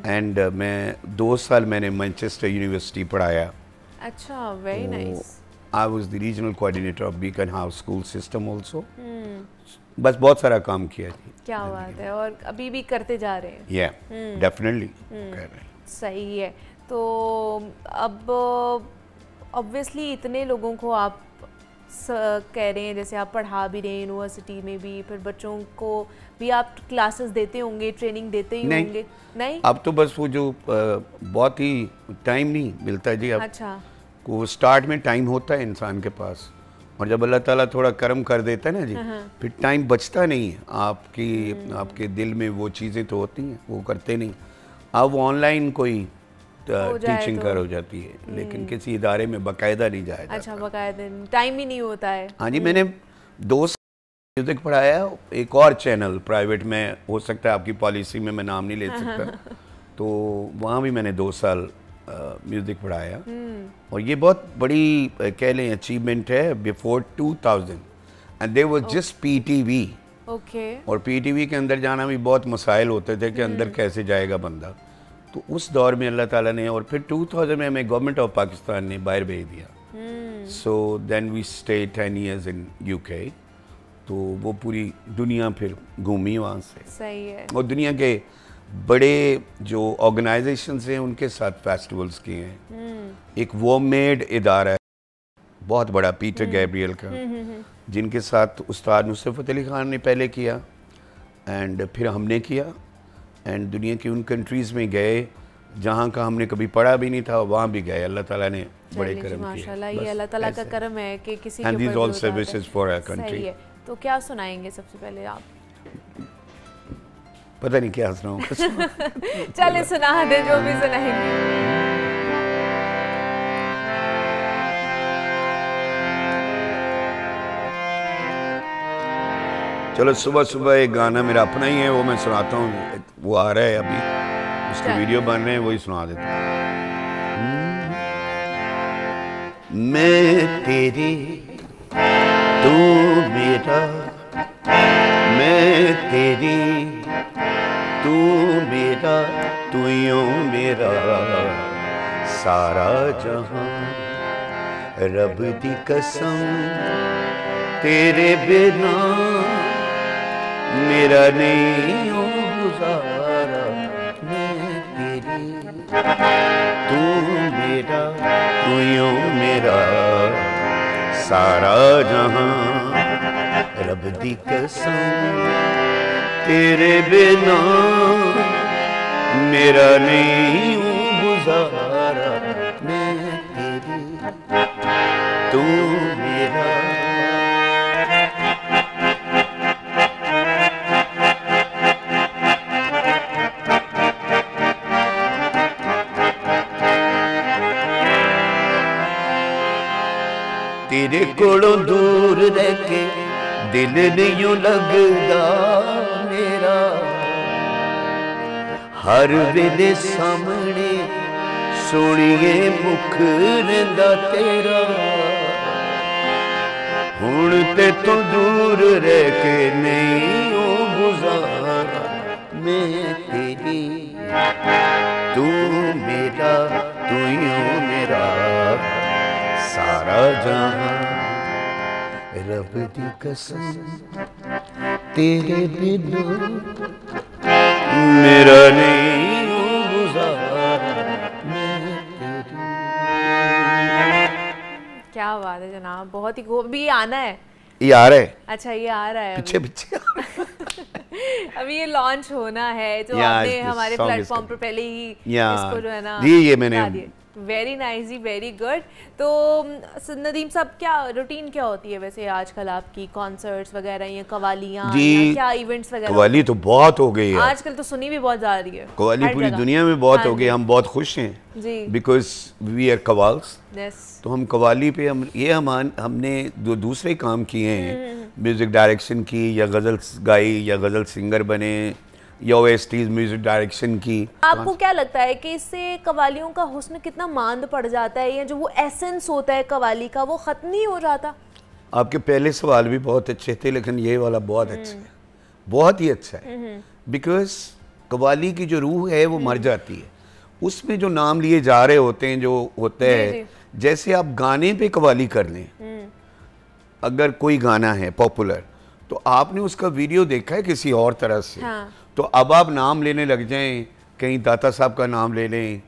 एंड मैं 2 साल मैंने मैनचेस्टर यूनिवर्सिटी पढ़ाया। अच्छा, very nice. I was the regional coordinator of Beacon House school system also. बस बहुत सारा काम किया जी। क्या बात है, और अभी भी करते जा रहे हैं। Yeah, definitely कर रहे हैं। सही है। तो अब ऑब्वियसली इतने लोगों को आप कह रहे हैं, जैसे आप पढ़ा भी रहे हैं यूनिवर्सिटी में भी, फिर बच्चों को भी आप क्लासेस देते होंगे, ट्रेनिंग देते ही होंगे? नहीं, अब तो बस वो जो बहुत ही टाइम नहीं मिलता जी अब। अच्छा। वो स्टार्ट में टाइम होता है इंसान के पास, और जब अल्लाह ताला थोड़ा करम कर देता है ना जी, फिर टाइम बचता नहीं है आपके दिल में। वो चीज़ें तो होती हैं, वो करते नहीं। अब ऑनलाइन कोई टीचिंग कर हो जाती है, लेकिन किसी इदारे में बाकायदा नहीं जाया जाता। अच्छा, बाकायदा टाइम ही नहीं होता है। हाँ जी, मैंने 2 साल म्यूज़िक पढ़ाया, एक और चैनल प्राइवेट में, हो सकता है आपकी पॉलिसी में मैं नाम नहीं ले सकता, तो वहाँ भी मैंने 2 साल म्यूज़िक पढ़ाया। और ये बहुत बड़ी कह लें अचीवमेंट है। Before 2000 and they was just PTV। Okay. और PTV के अंदर जाना भी बहुत मसाइल होते थे कि अंदर कैसे जाएगा बंदा। तो उस दौर में अल्लाह ताला ने, और फिर 2000 में हमें गवर्नमेंट ऑफ पाकिस्तान ने बाहर भेज दिया। So then we stay 10 years in UK। तो वो पूरी दुनिया फिर घूमी वहाँ से। सही है। और दुनिया के बड़े जो ऑर्गेनाइजेशंस हैं उनके साथ फेस्टिवल्स किए हैं। एक वोमेड इदारा है बहुत बड़ा, पीटर गैब्रियल का, जिनके साथ उस्ताद नुसरत फ़तेह अली ख़ान ने पहले किया, एंड फिर हमने किया। एंड दुनिया की उन कंट्रीज़ में गए जहाँ का हमने कभी पढ़ा भी नहीं था, वहाँ भी गए। अल्लाह ताला ने बड़े करम किए। माशाल्लाह, ये अल्लाह ताला का करम है कि किसी and these all services for our country. तो क्या सुनाएंगे सबसे पहले आप? पता नहीं क्या सुनाऊं। चले सुना दे जो भी सुनाएंगे। चलो, सुबह सुबह एक गाना मेरा अपना ही है, वो मैं सुनाता हूँ। वो आ रहा है अभी, उसके वीडियो बन रहे हैं, वही सुना देता हूँ। मैं तेरी, तू मेरा, मैं तेरी, तू मेरा, तू यूं मेरा सारा जहां, रब दी कसम तेरे बिना मेरा नहीं यूं गुजारा मैं तेरी, तू मेरा तू यूं मेरा सारा जहां, रब दी कसम तेरे बिना मेरा नहीं यूं गुजारा मैं तेरी, तू मेरा। तेरे कोलों दूर रह के दिल नहीं लगदा मेरा, हर वेले सामने सोनिए मुख रहिंदा तेरा, हुण ते तो दूर रह के नहीं ओ गुजारा मैं तेरी, तू मेरा तू यूं मेरा सारा जहां, रब दी कसम तेरे बिना मेरा नहीं गुजारा मैं तेरी। क्या बात है जनाब, बहुत ही खूब। अभी ये आना है? ये आ रहा है। अच्छा ये आ रहा है पीछे पीछे अभी ये लॉन्च होना है, तो आपने हमारे प्लेटफॉर्म पर पहले ही इसको जो है ना ये मैंने वेरी नाइस जी, वेरी गुड। तो नदीम साहब, क्या रूटीन क्या होती है वैसे आजकल आपकी? कॉन्सर्ट्स वगैरह या कवालियाँ या क्या इवेंट्स वगैरह? कवाली तो बहुत हो गई है आजकल, तो सुनी भी बहुत जा रही है कवाली, पूरी दुनिया में बहुत हो गई। हम बहुत खुश हैं जी, बिकॉज वी आर कवाल्स। यस, तो हम कवाली पे हमने जो दूसरे काम किए हैं, म्यूजिक डायरेक्शन की या गज़ल गाई या गज़ल सिंगर बने या OSTs म्यूजिक डायरेक्शन की। आपको क्या लगता है कि इससे कवालियों का हुस्न कितना मांद पड़ जाता है, या जो वो एसेंस होता है कवाली का वो खत्म नहीं हो जाता? आपके पहले सवाल भी बहुत अच्छे थे, लेकिन ये वाला बहुत अच्छा है, बहुत ही अच्छा है। बिकॉज कवाली की जो रूह है वो मर जाती है, उसमें जो नाम लिए जा रहे होते हैं, जो होता है जैसे आप गाने पे कवाली कर लें, अगर कोई गाना है पॉपुलर तो आपने उसका वीडियो देखा है किसी और तरह से, हाँ। तो अब आप नाम लेने लग जाएं, कहीं दाता साहब का नाम ले लें,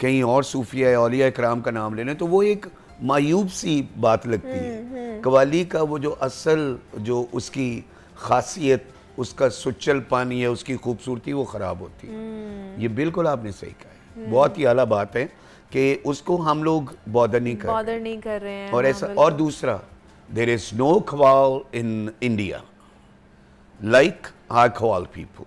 कहीं और सूफिया औलिया इकराम का नाम ले लें, तो वो एक मायूब सी बात लगती है। कवाली का वो जो असल जो उसकी खासियत, उसका सुच्चल पानी है, उसकी खूबसूरती, वो ख़राब होती है। ये बिल्कुल आपने सही कहा है, बहुत ही आला बात है कि उसको हम लोग बॉदर नहीं कर रहे हैं। और ऐसा, और दूसरा, there is no qawwal in India like our qawwal people,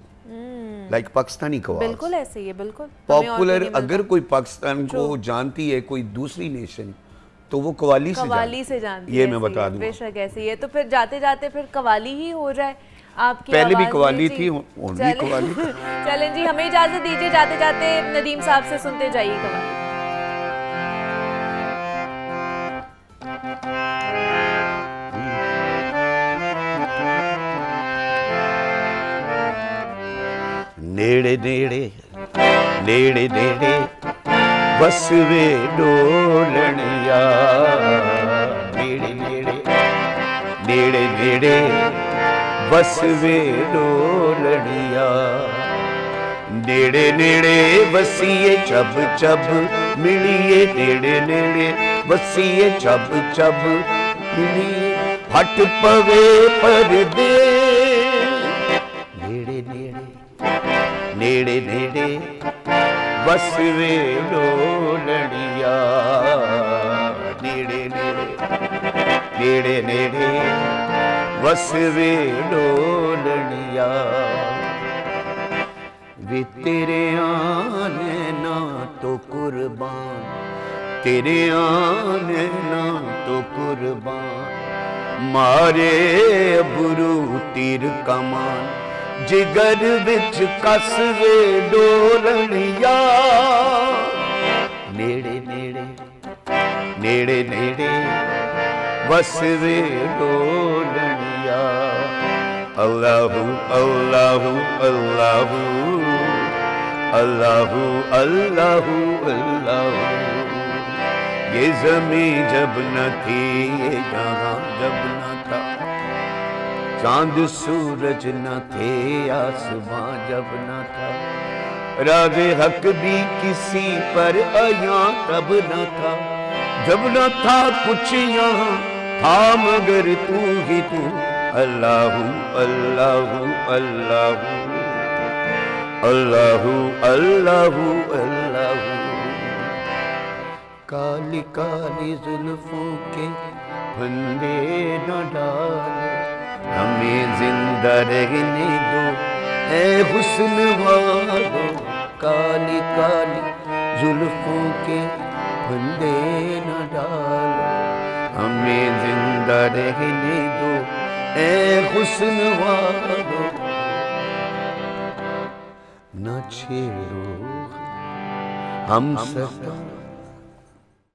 like Pakistani qawwal. बिल्कुल ऐसे ही है, बिल्कुल पॉपुलर। अगर कोई पाकिस्तान को जानती है कोई दूसरी नेशन, तो वो कवाली से जानती है, ये मैं बता दूं। बेशक ऐसे ही है। तो फिर जाते जाते फिर कवाली ही हो जाए आपकी। पहले भी कवाली थी, भी कवाली। चलें जी, हमें इजाजत दीजिए, जाते जाते नदीम साहब से सुनते जाइए कवाली। नेड़े नेड़े नेड़े नेड़े बस वे डोलनिया, नेड़े नेड़े नेड़े नेड़े बस वे डोलनिया, नेड़े नेड़े बसीए चब चब मिलिए, नेड़े नेड़े बसीए चब चब मिलिए, फट पवे पर्दे, नेड़े नेड़े नेड़े नेड़े बस वे डोलनिया, नेड़े नेड़े नेड़े नेड़े बस वे डोलनिया, वे तेरे आने ना तो कुर्बान, तेरे आने ना तो कुर्बान, मारे अबरू तीर कमान, जिगर विच कस वे डोलनिया, नेड़े नेड़े नेड़े नेड़े बस वे डोलनिया, अल्लाहू अल्लाहू अल्लाहू अल्लाहू अल्लाहू अल्लाहू, ये ज़मीं जब न थी, ये जहां जब न था, चांद सूरज न थे, आसमां जब न था, राज़े हक भी किसी पर आया तब न था, जब न था कुछ यहाँ था मगर तू ही तू। अल्लाहू अल्लाहू अल्लाहू अल्लाहू अल्लाहू अल्लाहू। काली काली जुल्फों के फंदे न डालो, हमें जिंदा रहने दो ऐ हुस्न वालो। काली काली जुल्फों के फंदे न डालो, हमें जिंदा रहने दो ऐ हुस्न वालो। न छेड़ो हम सका